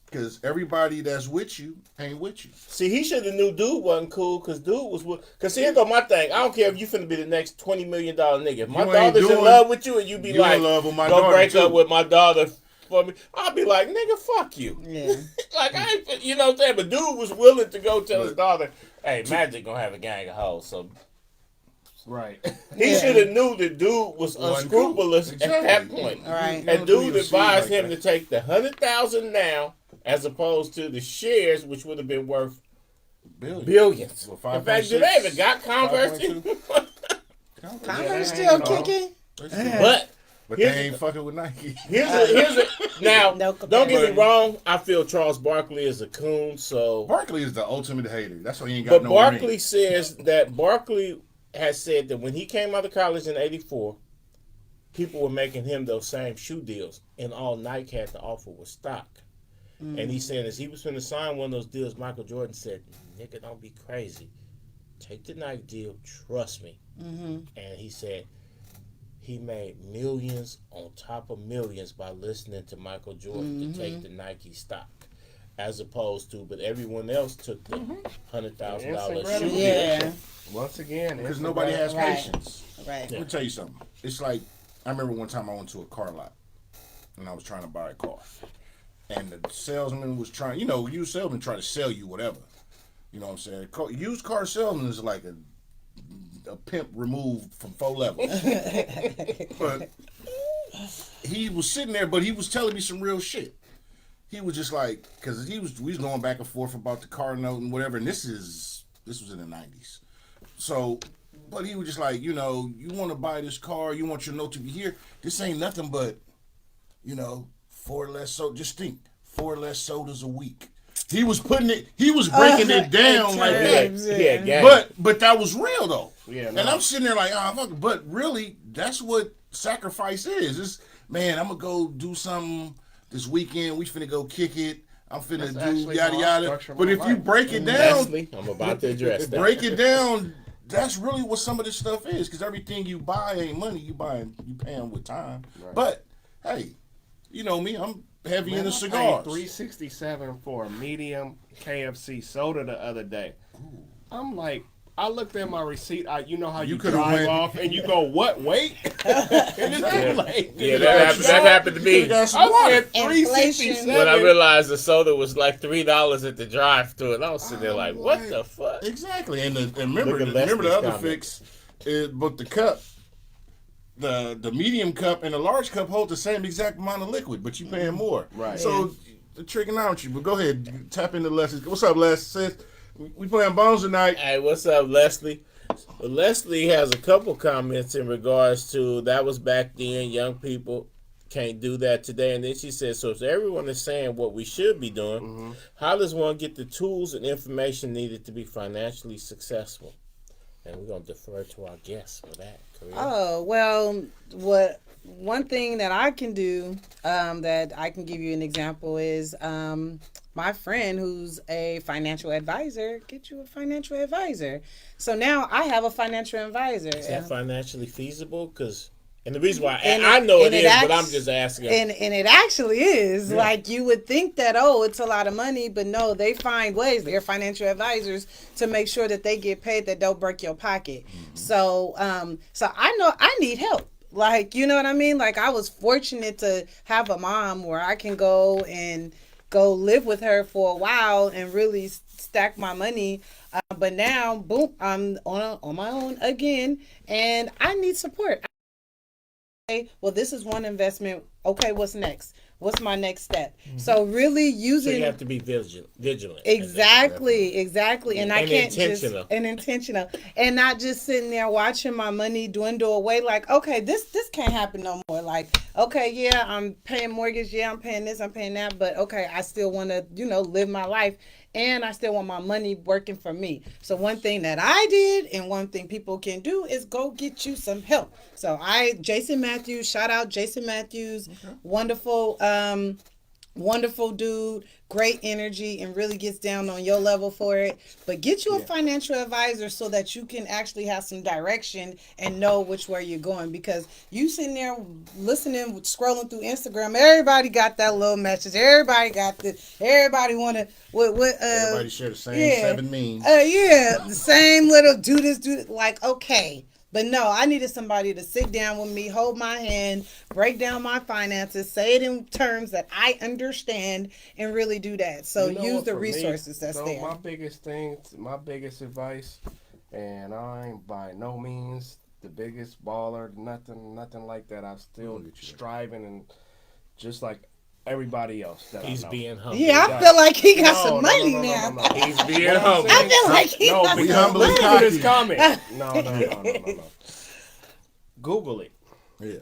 Because everybody that's with you ain't with you. See, he should have knew dude wasn't cool because dude was. Because here go my thing. I don't care if you finna be the next $20 million nigga. If my You ain't daughter's in doing- love with you and you be you like, in love with my go daughter, break too. up with my daughter for me, I'll be like, nigga, fuck you. Yeah. Like, I ain't, you know what I'm saying? But dude was willing to go tell his daughter, hey, Magic gonna have a gang of hoes. So Right. he Yeah. should have knew the dude was unscrupulous Exactly. at that point. Right. You And don't do dude your advised seed him like to take the 100,000 now, as opposed to the shares, which would have been worth that. billions. Well, In fact, do they even got Converse? 5.2. Converse Yeah, still they ain't kicking? But But Here's they ain't fucking with Nike. here's a now. No Don't get me comparison. wrong. I feel Charles Barkley is a coon. So, Barkley is the ultimate hater. That's why he ain't got but no Barkley ring. says that Barkley has said that when he came out of college in '84, people were making him those same shoe deals, and all Nike had to offer was stock. And he said as he was going to sign one of those deals, Michael Jordan said, "Nigga, don't be crazy. Take the Nike deal. Trust me." And he said he made millions on top of millions by listening to Michael Jordan to take the Nike stock, as opposed to, but everyone else took the $100,000 shoe deal. Yeah. Once again, Because it's nobody about- has Right. patience. Right. Let me tell you something. It's like, I remember one time I went to a car lot and I was trying to buy a car. And the salesman was trying, used salesmen try to sell you whatever. You know what I'm saying? Used car salesman is like a pimp removed from 4 levels. But he was sitting there, but he was telling me some real shit. He was just like, because we was going back and forth about the car note and whatever, and this was in the 90s. So, but he was just like, you want to buy this car, you want your note to be here. This ain't nothing but, 4 less sodas. Just think, 4 less sodas a week. He was breaking it down like that. Yeah, But that was real though. Yeah, And I'm sitting there like, fuck. But really, that's what sacrifice is. It's, man, I'm gonna go do something this weekend. We finna go kick it. I'm finna That's do actually yada how I yada. structure But my if you life. break it down, Leslie, I'm about to address that. break it down. That's really what some of this stuff is, because everything you buy ain't money. You paying with time. Right. But hey, you know me, I'm heavy Man, into I paid cigars. $3.67 for a medium KFC soda the other day. I'm like, I looked at my receipt. You know how you coulda drive went- off and you go, what? Wait. And it's like, Yeah, that happened to me. Got some I water. said $3.67. When I realized the soda was like $3 at the drive-thru, and I was sitting there like, "What the fuck?" Exactly, and remember Look at the Leslie's other comments. fix is, but the cup, the medium cup and the large cup hold the same exact amount of liquid, but you paying more. Right. So the tricking out you. But go ahead, tap into Leslie. What's up, Les? Sis? We playing bones tonight. Hey, what's up, Leslie? Well, Leslie has a couple comments in regards to that was back then. Young people can't do that today. And then she said, so if everyone is saying what we should be doing, how does one get the tools and information needed to be financially successful? And we're going to defer to our guests for that. Khariyyah. Oh, well, one thing that I can do, that I can give you an example is my friend who's a financial advisor, get you a financial advisor. So now I have a financial advisor. Is that financially feasible? And the reason why And I know it is, but acts- I'm just asking. And it actually is. Like, you would think that, it's a lot of money, but no, they find ways. They're financial advisors to make sure that they get paid, that don't break your pocket. So I know I need help. Like, you know what I mean? Like, I was fortunate to have a mom where I can go live with her for a while and really stack my money. But now, boom, I'm on my own again, and I need support. Well, this is one investment. Okay, what's next? What's my next step? So really using. So you have to be vigilant. Exactly. And I And can't intentional. intentional, and not just sitting there watching my money dwindle away. Like, okay, this can't happen no more. Like, okay, yeah, I'm paying mortgage. Yeah, I'm paying this. I'm paying that. But okay, I still want to, live my life. And I still want my money working for me. So one thing that I did, and one thing people can do, is go get you some help. So Jason Matthews, shout out Jason Matthews, wonderful dude, great energy, and really gets down on your level for it. But get you a financial advisor so that you can actually have some direction and know which way you're going. Because you sitting there listening, scrolling through Instagram, everybody got that little message. Everybody got this. Everybody want to. Everybody share the same 7 memes. The same little do this. Like, okay. But no, I needed somebody to sit down with me, hold my hand, break down my finances, say it in terms that I understand, and really do that. So use the resources that's there. My biggest advice, and I ain't by no means the biggest baller, nothing like that. I'm still striving, and just like everybody else that He's I know. being humble. Yeah, I feel like he got some money now. No. He's being What I'm humble. saying- I feel like he got we some humble and money. cocky. Look at his comment. No. Google it. Yeah.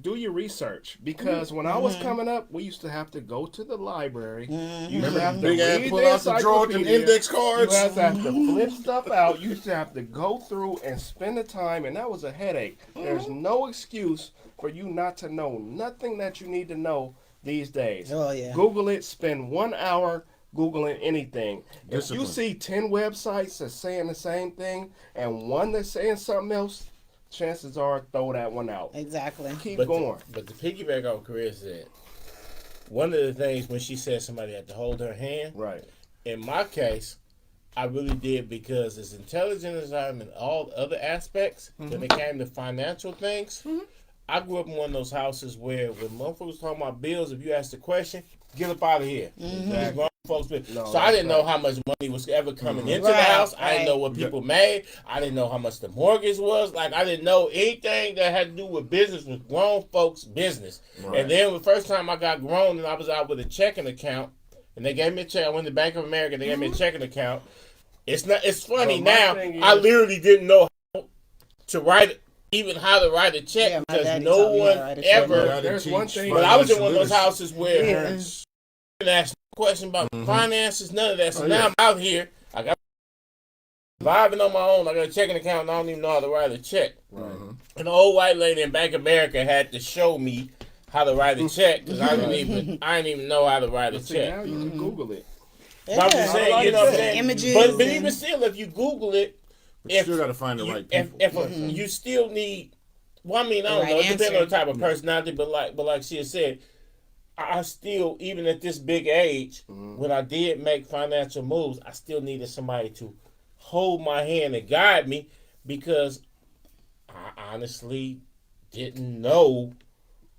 Do your research, because when I was coming up, we used to have to go to the library. You used to have to Big ass read pull the out the drawer with them encyclopedia. index You cards. used to have to flip stuff out. You used to have to go through and spend the time, and that was a headache. There's no excuse for you not to know nothing that you need to know these days. Oh, yeah. Google it. Spend 1 hour Googling anything. Discipline. If you see 10 websites that's saying the same thing and one that's saying something else, chances are throw that one out. Exactly. Keep going. But the piggyback on Khariyyah said, one of the things when she said somebody had to hold her hand, Right. in my case, I really did, because as intelligent as I am in all other aspects, when it came to financial things, I grew up in one of those houses where when motherfuckers talking about bills, if you ask the question, get up out of here. These grown folks bill. No, so I didn't that's know how much money was ever coming into Right, the house. I didn't right. know what people made. I didn't know how much the mortgage was. Like, I didn't know anything that had to do with business was grown folks' business. Right. And then the first time I got grown and I was out with a checking account, and they gave me a check. I went to Bank of America. They gave me a checking account. It's funny But my now. thing is- I literally didn't know how to write, even how to write a check, Yeah, my because daddy no taught me how to one write a check. ever. I didn't There's one teach thing- But I was in one of those financial houses where Yeah. parents- I didn't ask no question about finances, none of that. So now I'm out here. I got vibing on my own. I got a checking account, and I don't even know how to write a check. Right. And the old white lady in Bank of America had to show me how to write a check because I didn't even know how to write a check. Now you can Google it. But I'm just saying, you know what I'm saying? Images But even still, if you Google it, But you still got to find the right people. You still need. Well, I mean, I don't know. It depends on the type of personality, but like she had said, I still, even at this big age, when I did make financial moves, I still needed somebody to hold my hand and guide me because I honestly didn't know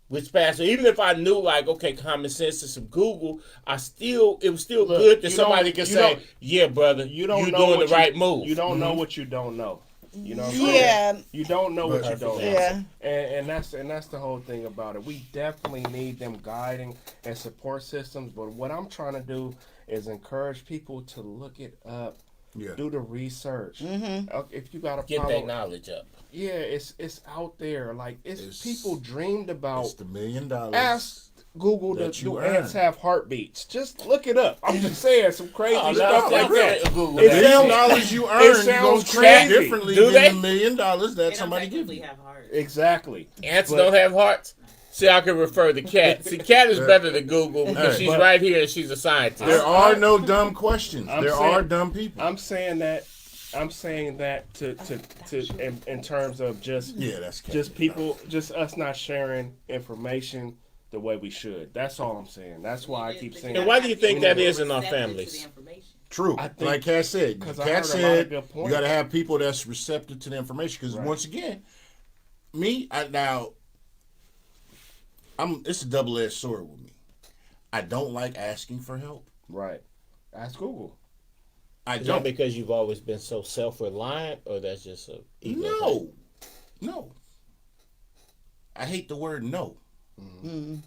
which path. So even if I knew, like, okay, common sense and some Google, it was still good that somebody could say, yeah, brother, you're doing the right move. You don't know what you don't know. You know what I'm Yeah. saying? You don't know what you don't know. Yeah. And that's the whole thing about it. We definitely need them guiding and support systems, but what I'm trying to do is encourage people to look it up. Yeah. Do the research. If you got to Get that knowledge up. Yeah, it's out there. Like it's people dreamed about. It's the $1 million. Ask Google that do you ants earn. have heartbeats? Just look it up. I'm just saying some crazy stuff like that. Google It that. sounds- $1 you it earn, you gonna sounds treat crazy. differently Do than they? the $1 million that They somebody don't gives technically you. have hearts. Exactly. Ants But- don't have hearts. See, I can refer to Cat. See, Cat is better than Google because she's right here and she's a scientist. There are no dumb questions. There saying- are dumb people. I'm saying that to in terms of just That's just people, just us not sharing information the way we should. That's all I'm saying. That's why I keep saying. And why do you think that is in our Receptive to families? the information. True. I think- Like Kat said, 'cause I Kat heard a lot of said good you points. got to have people that's receptive to the information. Because Right. once again, it's a double-edged sword with me. I don't like asking for help. Right. Ask Google. I Is that don't. because you've always been so self-reliant, or that's just a ego thing? No. I hate the word no. And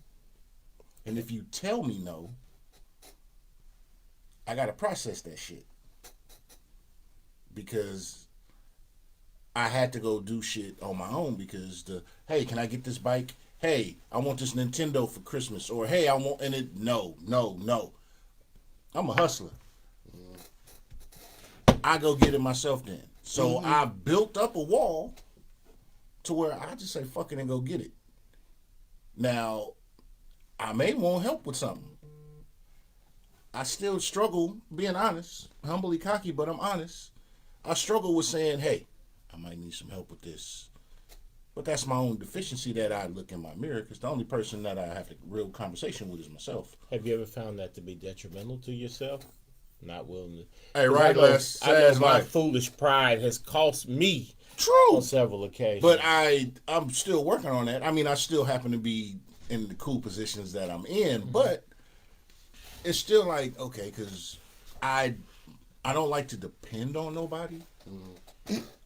if you tell me no, I got to process that shit. Because I had to go do shit on my own because hey, can I get this bike? Hey, I want this Nintendo for Christmas. Or hey, no. I'm a hustler. I go get it myself then. So I built up a wall to where I just say fuck it and go get it. Now, I may want help with something. I still struggle, being honest, humbly cocky, but I'm honest. I struggle with saying, hey, I might need some help with this. But that's my own deficiency that I look in my mirror because the only person that I have a real conversation with is myself. Have you ever found that to be detrimental to yourself? Not willing to. Hey, right, Les, I know says my life. foolish pride has cost me True. on several occasions. But I'm still working on that. I mean, I still happen to be in the cool positions that I'm in, but it's still like, okay, because I don't like to depend on nobody,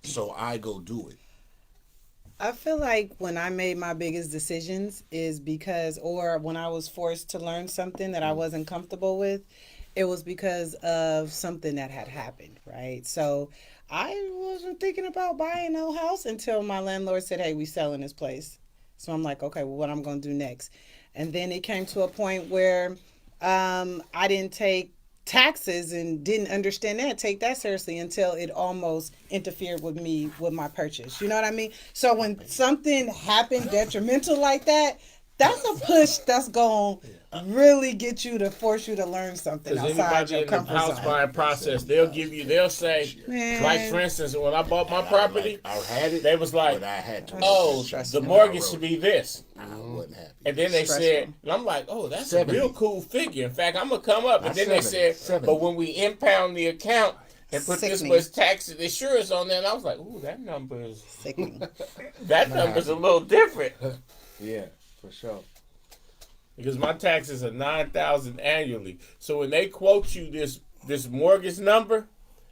so I go do it. I feel like when I made my biggest decisions is because, or when I was forced to learn something that I wasn't comfortable with, it was because of something that had happened, right? So I wasn't thinking about buying no house until my landlord said, hey, we selling this place. So I'm like, okay, well, what I'm going to do next? And then it came to a point where I didn't take taxes and didn't understand that, take that seriously until it almost interfered with me with my purchase. You know what I mean? So when something happened detrimental like that, that's a push that's going to really get you to force you to learn something Because outside anybody your in the comfort house zone. buying process, they'll say, Man. like for instance, when I bought my property, I had it, they was like, but I had to. oh, the mortgage should be this. I wasn't happy. And then they Stressful. said, and I'm like, oh, that's 70. a real cool figure. In fact, I'm going to come up. And Not then they 70, said, 70. but when we impound the account and put this Sickening. much tax and insurance on there, and I was like, ooh, that number's Sickening. a little different. Yeah, for sure. Because my taxes are $9,000 annually. So when they quote you this mortgage number,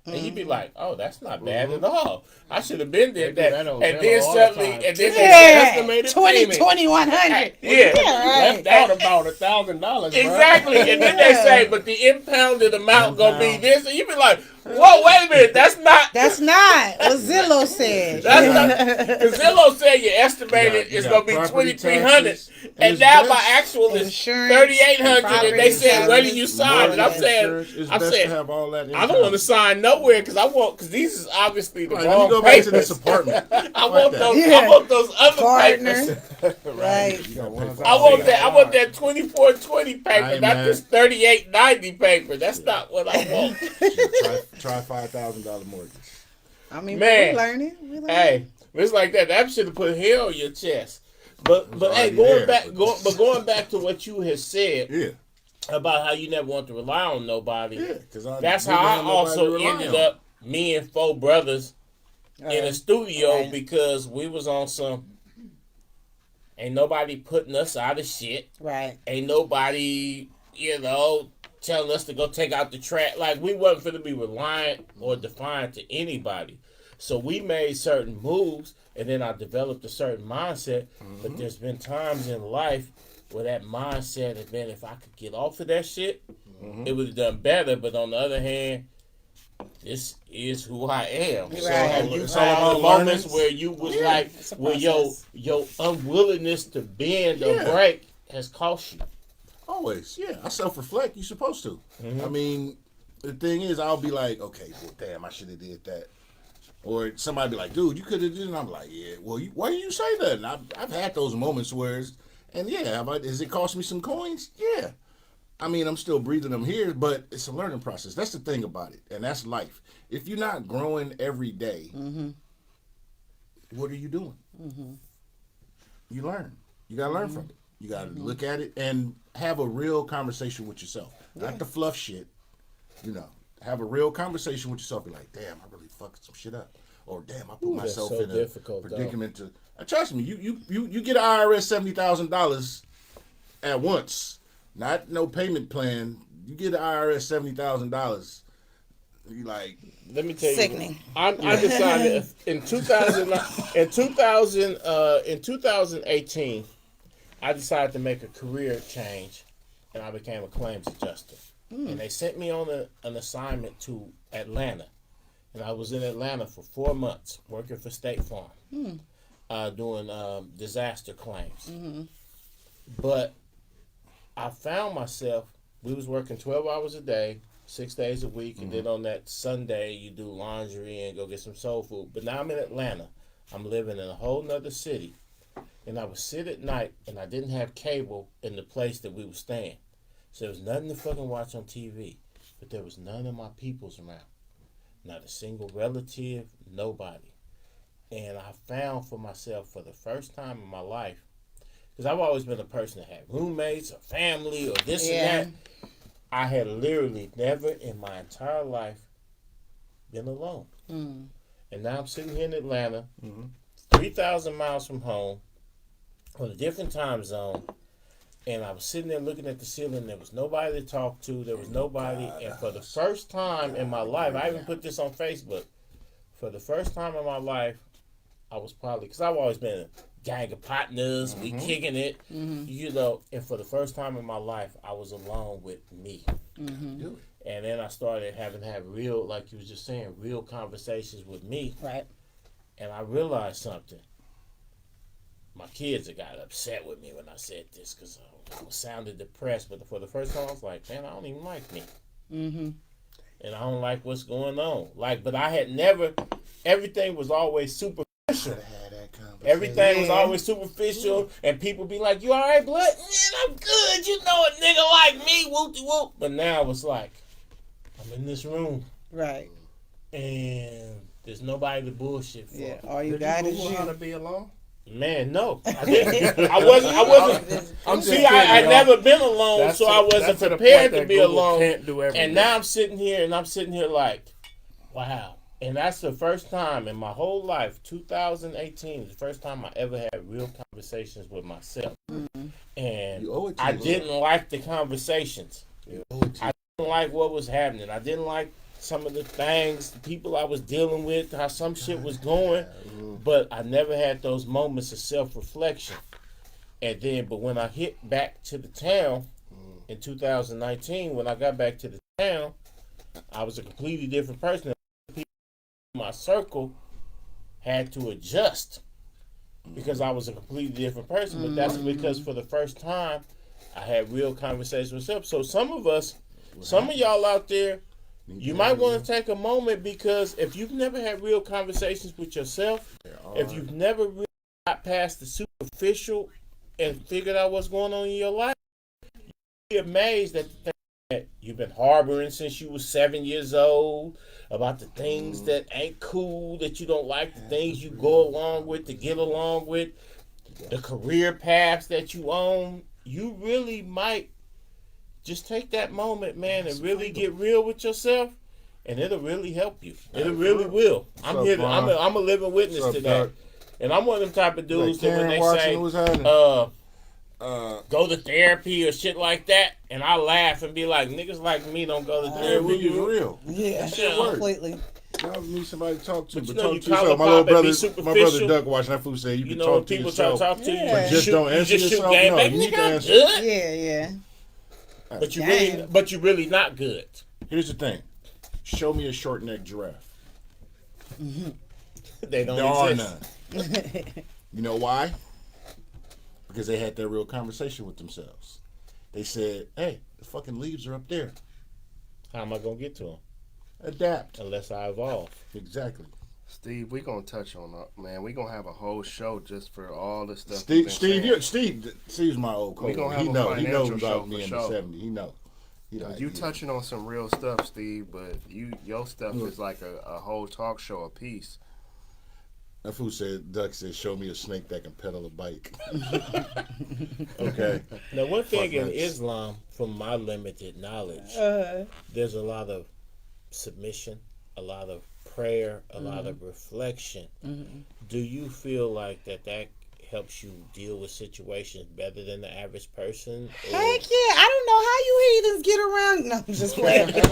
and you be like, oh, that's not bad at all. I should have been there. They do that on And Zillow then all the suddenly, time. and then they Yeah, estimated 2100. Yeah. Left That- out about $1,000. Exactly. And then they say, but the impounded amount gonna be this. And you be like, whoa, wait a minute, that's not. That's not what Zillow said. That's not. Because Zillow said you estimated You it's got gonna be property 2,300, taxes, and it's now best- my actual is Insurance, 3,800. And property they said, where do taxes, you sign? And I'm saying, It's I'm best saying, to have all that. I don't want to sign nowhere because these is obviously the All right, let wrong me go back to papers. this apartment. I want that. those. Yeah. I want those other Partner. papers. Right. You gotta pay for I want that. I want that 2420 paper, ain't not mad. this 3890 paper. That's not what I want. Try $5,000 mortgage. I mean, Man. we learning. We learning. Hey, it's like that. That should have put hair on your chest. But hey, already going there, back, but- going back to what you had said Yeah. about how you never want to rely on nobody. Yeah. Because That's how I also ended up. Me and 4 brothers in a studio Right. because we was on some. Ain't nobody putting us out of shit. Right. Ain't nobody, telling us to go take out the trash. Like, we wasn't going to be reliant or defiant to anybody. So we made certain moves, and then I developed a certain mindset. But there's been times in life where that mindset has been, if I could get off of that shit, it would have done better. But on the other hand, this is who I am. So Right. have you It's had all the about moments learnings. where you was like, it's a where process. your unwillingness to bend or Yeah. break has cost you? Always, yeah. I self-reflect. You're supposed to. I mean, the thing is, I'll be like, okay, well, damn, I should have did that. Or somebody be like, dude, you could have did it. And I'm like, yeah, well, why do you say that? And I've had those moments where, has it cost me some coins? Yeah. I mean, I'm still breathing them here, but it's a learning process. That's the thing about it, and that's life. If you're not growing every day, what are you doing? You learn. You got to learn from it. You got to look at it and have a real conversation with yourself. Not the fluff shit. Have a real conversation with yourself. Be like, damn, I really fucked some shit up. Or damn, I put myself so in a difficult, predicament to. Trust me, you get IRS $70,000 at once. Not no payment plan. You get the IRS $70,000. You like, Let me tell Sickening. you, I decided in 2018, I decided to make a career change, and I became a claims adjuster. And they sent me on an assignment to Atlanta, and I was in Atlanta for 4 months working for State Farm, doing disaster claims. But I found myself, we was working 12 hours a day, 6 days a week, and then on that Sunday you do laundry and go get some soul food. But now I'm in Atlanta. I'm living in a whole nother city. And I would sit at night, and I didn't have cable in the place that we were staying. So there was nothing to fucking watch on TV. But there was none of my peoples around. Not a single relative, nobody. And I found for myself for the first time in my life, because I've always been a person that had roommates or family or this and that. I had literally never in my entire life been alone. And now I'm sitting here in Atlanta, 3,000 miles from home, on a different time zone. And I was sitting there looking at the ceiling. There was nobody to talk to. There was nobody. And for the first time in my life, I even put this on Facebook. For the first time in my life, I was probably, because I've always been a gang of partners, we kicking it, and for the first time in my life, I was alone with me. And then I started having to have real, like you was just saying, real conversations with me. Right. And I realized something. My kids had got upset with me when I said this because I sounded depressed. But for the first time, I was like, man, I don't even like me. And I don't like what's going on. But I had never, everything was always superficial. Everything was always superficial, and people be like, you all right, blood? Man, I'm good. You know a nigga like me, whoop-de-whoop. But now it's like, I'm in this room, Right. and there's nobody to bullshit for. Yeah. All you Did got you is Google how you. to be alone? Man, no. I didn't. I wasn't. I never been alone, so I wasn't prepared to be alone. And now I'm sitting here like, wow. And that's the first time in my whole life, 2018, the first time I ever had real conversations with myself. And I didn't like the conversations. I didn't like what was happening. I didn't like some of the things, the people I was dealing with, how some shit was going. But I never had those moments of self-reflection. And then, but when I hit back to the town in 2019, when I got back to the town, I was a completely different person. My circle had to adjust because I was a completely different person. But that's because for the first time, I had real conversations with myself. So some of us, some of y'all out there, you might want to take a moment, because if you've never had real conversations with yourself, if you've never really got past the superficial and figured out what's going on in your life, you'd be amazed at the things that you've been harboring since you were 7 years old, about the things that ain't cool, that you don't like, the things you go along with, to get along with, the career paths that you own. You really might just take that moment, man, and really get real with yourself, and it'll really help you. It really will. I'm here. I'm a living witness to that. And I'm one of them type of dudes that when they say, go to therapy or shit like that, and I laugh and be like, niggas like me don't go to therapy. We be real. Yeah, completely. Y'all need somebody to talk to, but know, talk to yourself. My brother Duck watching that fool say you can talk to people yourself. Try to talk to you, Yeah. Just don't answer yourself. No, you need to answer. Yeah. But you really not good. Here's the thing. Show me a short necked giraffe. They don't There are exist. none. You know why? Because they had that real conversation with themselves. They said, hey, the fucking leaves are up there. How am I gonna get to them? Adapt. Unless I evolve. Exactly. Steve, we gonna touch on that, man. We gonna have a whole show just for all this stuff. Steve's my old coach. He knows about me in the 70s. He know. You touching on some real stuff, Steve, but your stuff is like a whole talk show a piece. That fool said, Duck said, show me a snake that can pedal a bike. Okay. Now, one thing in Islam, from my limited knowledge, there's a lot of submission, a lot of prayer, a lot of reflection. Do you feel like that helps you deal with situations better than the average person? Heck yeah. I don't know how you heathens get around. No, I'm just playing. But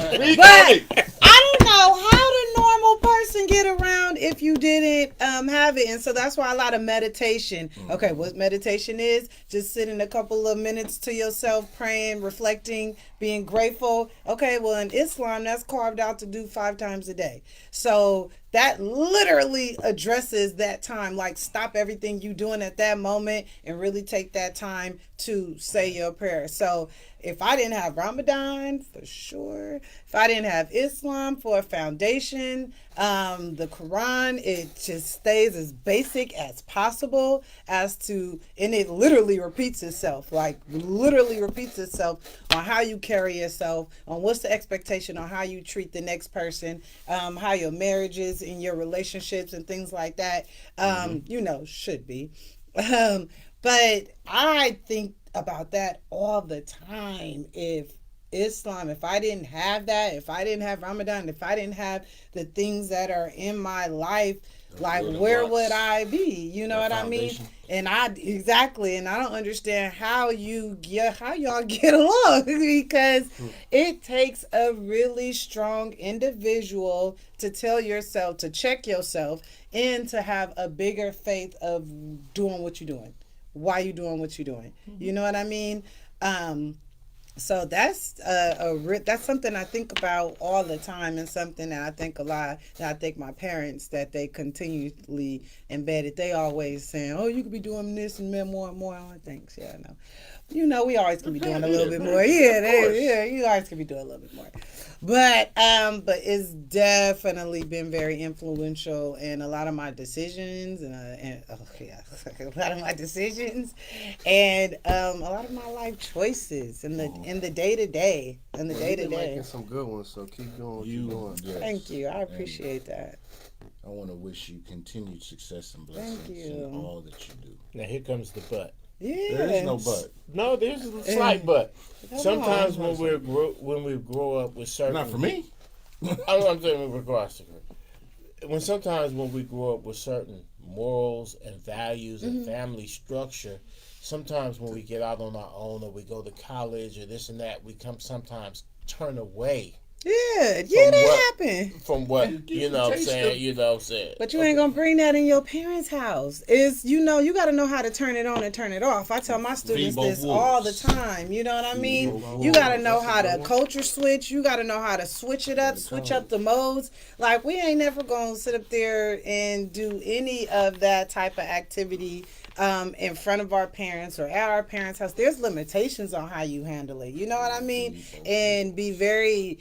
I don't know how the normal person get around if you didn't have it. And so that's why a lot of meditation. Okay, what meditation is, just sitting a couple of minutes to yourself, praying, reflecting, being grateful. Okay, well, in Islam, that's carved out to do 5 times a day. So that literally addresses that time. Like, stop everything you doing at that moment and really take that time to say your prayer. So if I didn't have Ramadan, for sure. If I didn't have Islam for a foundation, the Quran, it just stays as basic as possible and it literally repeats itself, on how you carry yourself, on what's the expectation on how you treat the next person, how your marriages and your relationships and things like that, should be. But I think about that all the time. If I didn't have that, if I didn't have Ramadan, if I didn't have the things that are in my life, like, where would I be? You know what I mean? And I don't understand how y'all get along, because it takes a really strong individual to tell yourself, to check yourself, and to have a bigger faith of doing what you're doing. Why you doing what you're doing? You know what I mean? So that's that's something I think about all the time, and something that I think a lot. That I think my parents, that they continually embedded. They always saying, "Oh, you could be doing this and more and more." I think, yeah, I know. We always can be doing a little bit more. You always can be doing a little bit more. But it's definitely been very influential in a lot of my decisions, and a lot of my decisions, and a lot of my life choices in the day to day, Making some good ones, so keep doing what you're doing. Yes. Thank you, I appreciate that. I want to wish you continued success and blessings in all that you do. Now here comes the but. Yeah. There is no but. No, there's a slight but. Sometimes when we grow up with certain, not for me. I'm saying with regards to her. Sometimes when we grow up with certain morals and values and family structure, sometimes when we get out on our own or we go to college or this and that, we sometimes turn away. Yeah, that happened. From what, what I'm saying. But you ain't gonna bring that in your parents' house. You got to know how to turn it on and turn it off. I tell my students this all the time. You know what I mean? You got to know how to culture switch. You got to know how to switch it up, switch up the modes. Like, we ain't never gonna sit up there and do any of that type of activity in front of our parents or at our parents' house. There's limitations on how you handle it. You know what I mean? And be very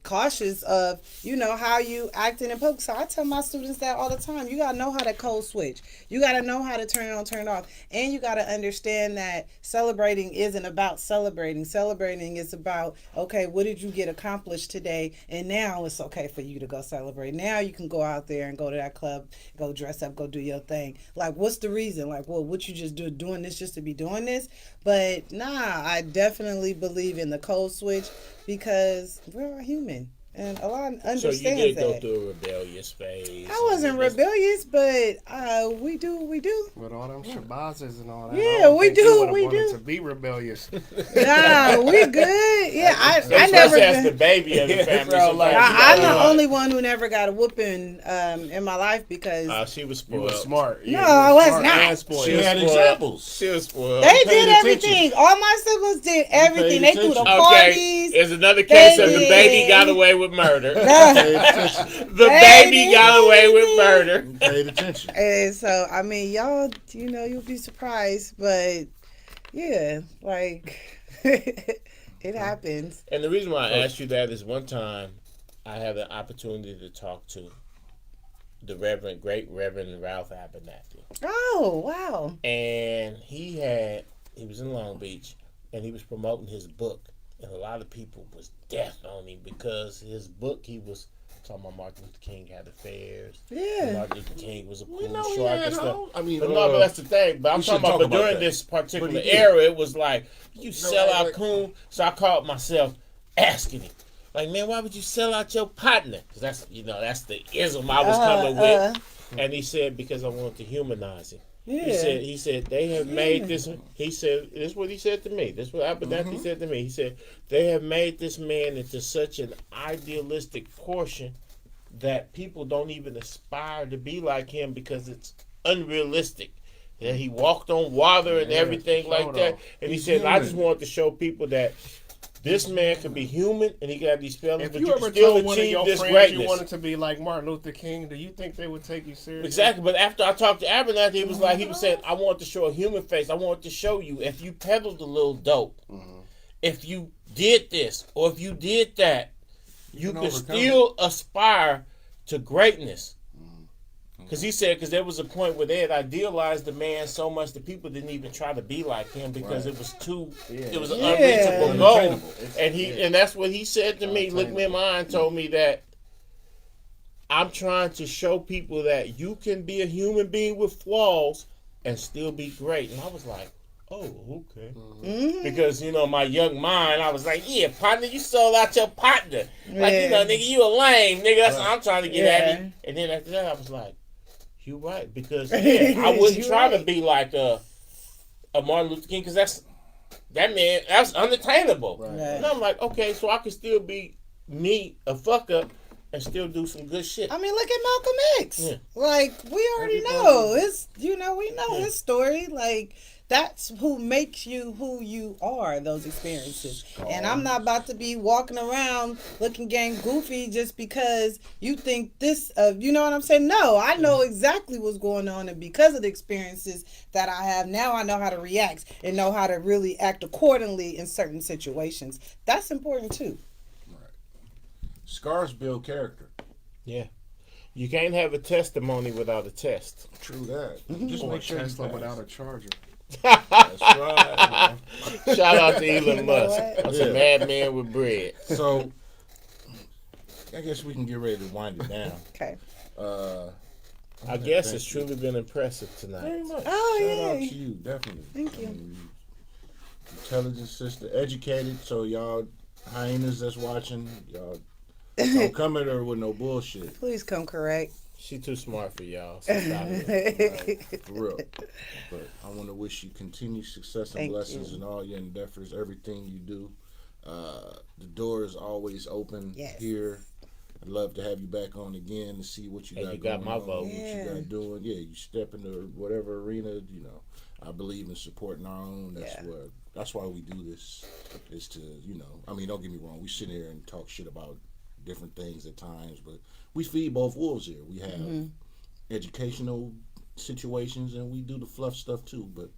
cautious of, how you acting in public. So I tell my students that all the time. You got to know how to code switch. You got to know how to turn it on, turn it off. And you got to understand that celebrating isn't about celebrating. Celebrating is about, okay, what did you get accomplished today? And now it's okay for you to go celebrate. Now you can go out there and go to that club, go dress up, go do your thing. Like, what's the reason? Like, well, what you just doing this just to be doing this? But nah, I definitely believe in the code switch because we're all human. And a lot understands that. So you did go through a rebellious phase. I wasn't rebellious, but we do. With all them Shabazes and all that. Yeah, we do. We do. To be rebellious. Nah, we good. Yeah, I never. That's the been. baby of the family. Bro, like, I'm the only one who never got a whooping in my life because she was You spoiled. were smart. No, I was smart not. and spoiled. She had examples. She was spoiled. they paid did attention. everything. All my siblings did everything. They threw the attention. parties. There's another case of the did. baby got away with murder. Paid attention. The baby got away with murder. Paid attention. And so, I mean, y'all, you'll be surprised, but yeah, like it happens. And the reason why I asked you that is one time I had an opportunity to talk to the great Reverend Ralph Abernathy. Oh, wow. And he was in Long Beach and he was promoting his book. And a lot of people was death on him because his book, he was talking about Martin Luther King had affairs. Yeah. Martin Luther King was a We cool know he shark had and stuff. hoes. I mean, But but that's the thing. But I'm we talking should about, talk but about during that. this particular But he did. era, it was like, you sell out right. coon. So I called myself asking him, like, man, why would you sell out your partner? Because that's the ism I was coming with. And he said, because I wanted to humanize him. Yeah. He said they have made this. He said this is what he said to me. This is what Abernathy said to me. He said they have made this man into such an idealistic portion that people don't even aspire to be like him because it's unrealistic. That he walked on water and everything like that. And he said, I just wanted to show people that this man can be human and he can have these feelings, If but you you ever can still told one of achieve your this friends greatness. you wanted to be like Martin Luther King, do you think they would take you seriously? Exactly, but after I talked to Abernathy, he was like, he was saying, I want to show a human face. I want to show you if you peddled a little dope, if you did this or if you did that, you can still aspire to greatness. Because he said, because there was a point where they had idealized the man so much that people didn't even try to be like him because it was it was an unreachable goal. And that's what he said to me. Looked me in my eye and told me that I'm trying to show people that you can be a human being with flaws and still be great. And I was like, oh, okay. Because, my young mind, I was like, yeah, partner, you sold out your partner. Like, nigga, you a lame, nigga. That's what I'm trying to get at you. And then after that, I was like, you right. Because, I wouldn't try to be like a Martin Luther King because that's unattainable. Right. And I'm like, okay, so I can still be me, a fuck up, and still do some good shit. I mean, look at Malcolm X. Yeah. Like, we already know. We know his story. Like, that's who makes you who you are, those experiences. And I'm not about to be walking around looking gang goofy just because you think this you know what I'm saying? No, I know exactly what's going on, and because of the experiences that I have, now I know how to react and know how to really act accordingly in certain situations. That's important too. Right. Scars build character. Yeah. You can't have a testimony without a test. True that. Just make sure Tesla without a charger. That's right. Shout out to Elon Musk. That's a madman with bread. So, I guess we can get ready to wind it down. Okay. I guess it's truly been impressive tonight. Very much. Oh, Shout out yay. to you, definitely. Thank you. Intelligent sister, educated. So y'all hyenas that's watching, y'all don't come at her with no bullshit. Please come correct. She too smart for y'all. So stop it. Right, for real. But I want to wish you continued success and blessings in all your endeavors, everything you do. The door is always open here. I'd love to have you back on again to see what you got you got going my on, vote. what you got doing. Yeah, you step into whatever arena, I believe in supporting our own. That's why we do this, is to, I mean, don't get me wrong, we sit here and talk shit about different things at times, but we feed both wolves here. We have educational situations and we do the fluff stuff too, but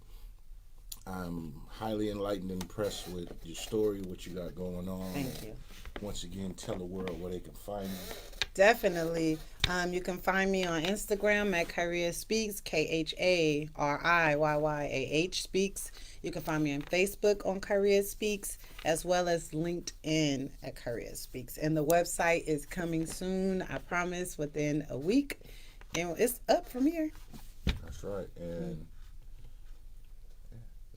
I'm highly enlightened and impressed with your story, what you got going on. Thank you. Once again, tell the world where they can find you. Definitely. You can find me on Instagram at Khariyyah Speaks, KHARIYYAH Speaks. You can find me on Facebook on Khariyyah Speaks, as well as LinkedIn at Khariyyah Speaks. And the website is coming soon, I promise, within a week. And it's up from here. That's right. And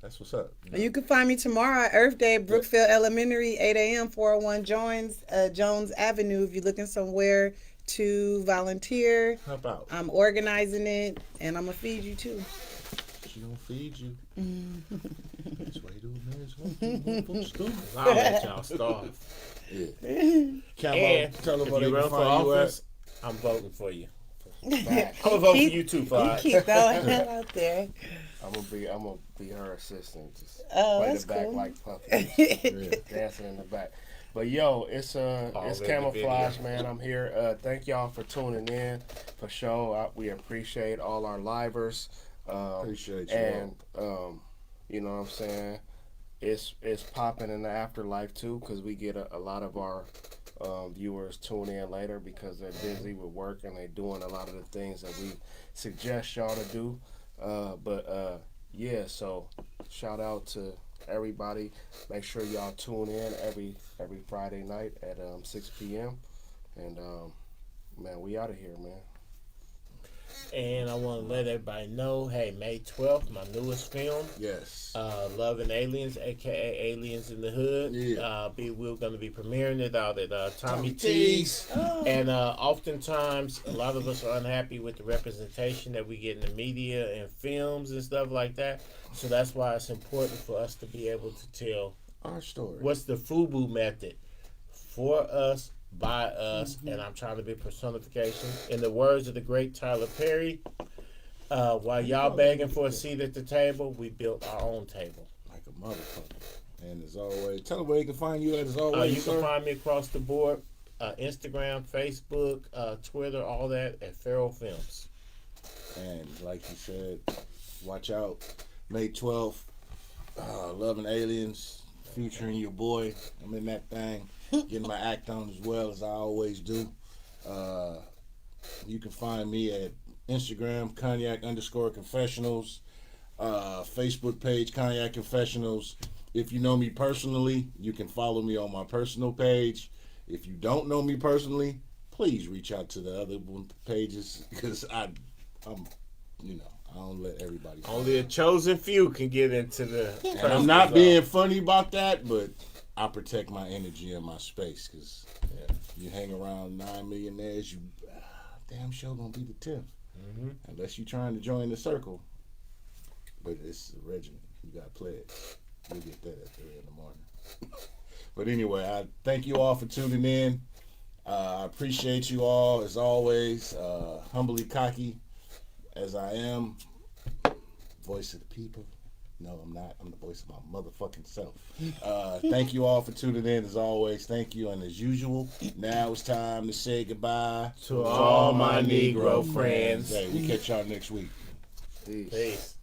that's what's up. You can find me tomorrow at Earth Day, Brookfield Elementary, 8 a.m., 401 Jones Avenue. If you're looking somewhere to volunteer, help out. I'm organizing it, and I'm going to feed you too. She gonna feed you. That's why you do it, man. I'll let y'all starve. Yeah. And Tell if them where they you can run for find you at. office, I'm voting for you. I'm gonna vote for you too, Fly. Keep throwing that out there. I'm gonna be her assistant. Just Oh, play that's the back cool. like puppies, dancing in the back. But yo, it's Camouflage, man. I'm here. Thank y'all for tuning in for show. We appreciate all our livers. Appreciate you. And you know what I'm saying. It's popping in the afterlife too, because we get a lot of our viewers tune in later because they're busy with work and they're doing a lot of the things that we suggest y'all to do. Yeah, so shout out to everybody. Make sure y'all tune in every Friday night at 6 p.m. And man, we out of here, man. And I want to let everybody know, hey, May 12th, my newest film, Yes. Love and Aliens, a.k.a. Aliens in the Hood. Yeah. We're going to be premiering it out at Tommy Tommy T's. T's. And oftentimes, a lot of us are unhappy with the representation that we get in the media and films and stuff like that. So that's why it's important for us to be able to tell Our story. what's the FUBU method for us, by us, and I'm trying to be personification. In the words of the great Tyler Perry, while y'all begging for a seat at the table, we built our own table. Like a motherfucker. And as always, tell them where you can find you at as always. You can find me across the board, Instagram, Facebook, Twitter, all that at Feral Films. And like you said, watch out. May 12th, Love and Aliens, featuring your boy. I'm in that thing. Getting my act on as well as I always do. You can find me at Instagram, Cognac_Confessionals, Facebook page, Cognac Confessionals. If you know me personally, you can follow me on my personal page. If you don't know me personally, please reach out to the other pages because I'm, you know, I don't let everybody. Only a chosen few can get into the. And I'm not being funny about that, but I protect my energy and my space because you hang around 9 millionaires, you damn sure gonna be the 10th. Mm-hmm. Unless you're trying to join the circle. But it's a regimen. You got to play it. You'll get that at 3 in the morning. But anyway, I thank you all for tuning in. I appreciate you all as always. Humbly cocky as I am. Voice of the people. No, I'm not. I'm the voice of my motherfucking self. Thank you all for tuning in as always. Thank you. And as usual, now it's time to say goodbye To all my Negro friends. Hey, we catch y'all next week. Peace. Peace.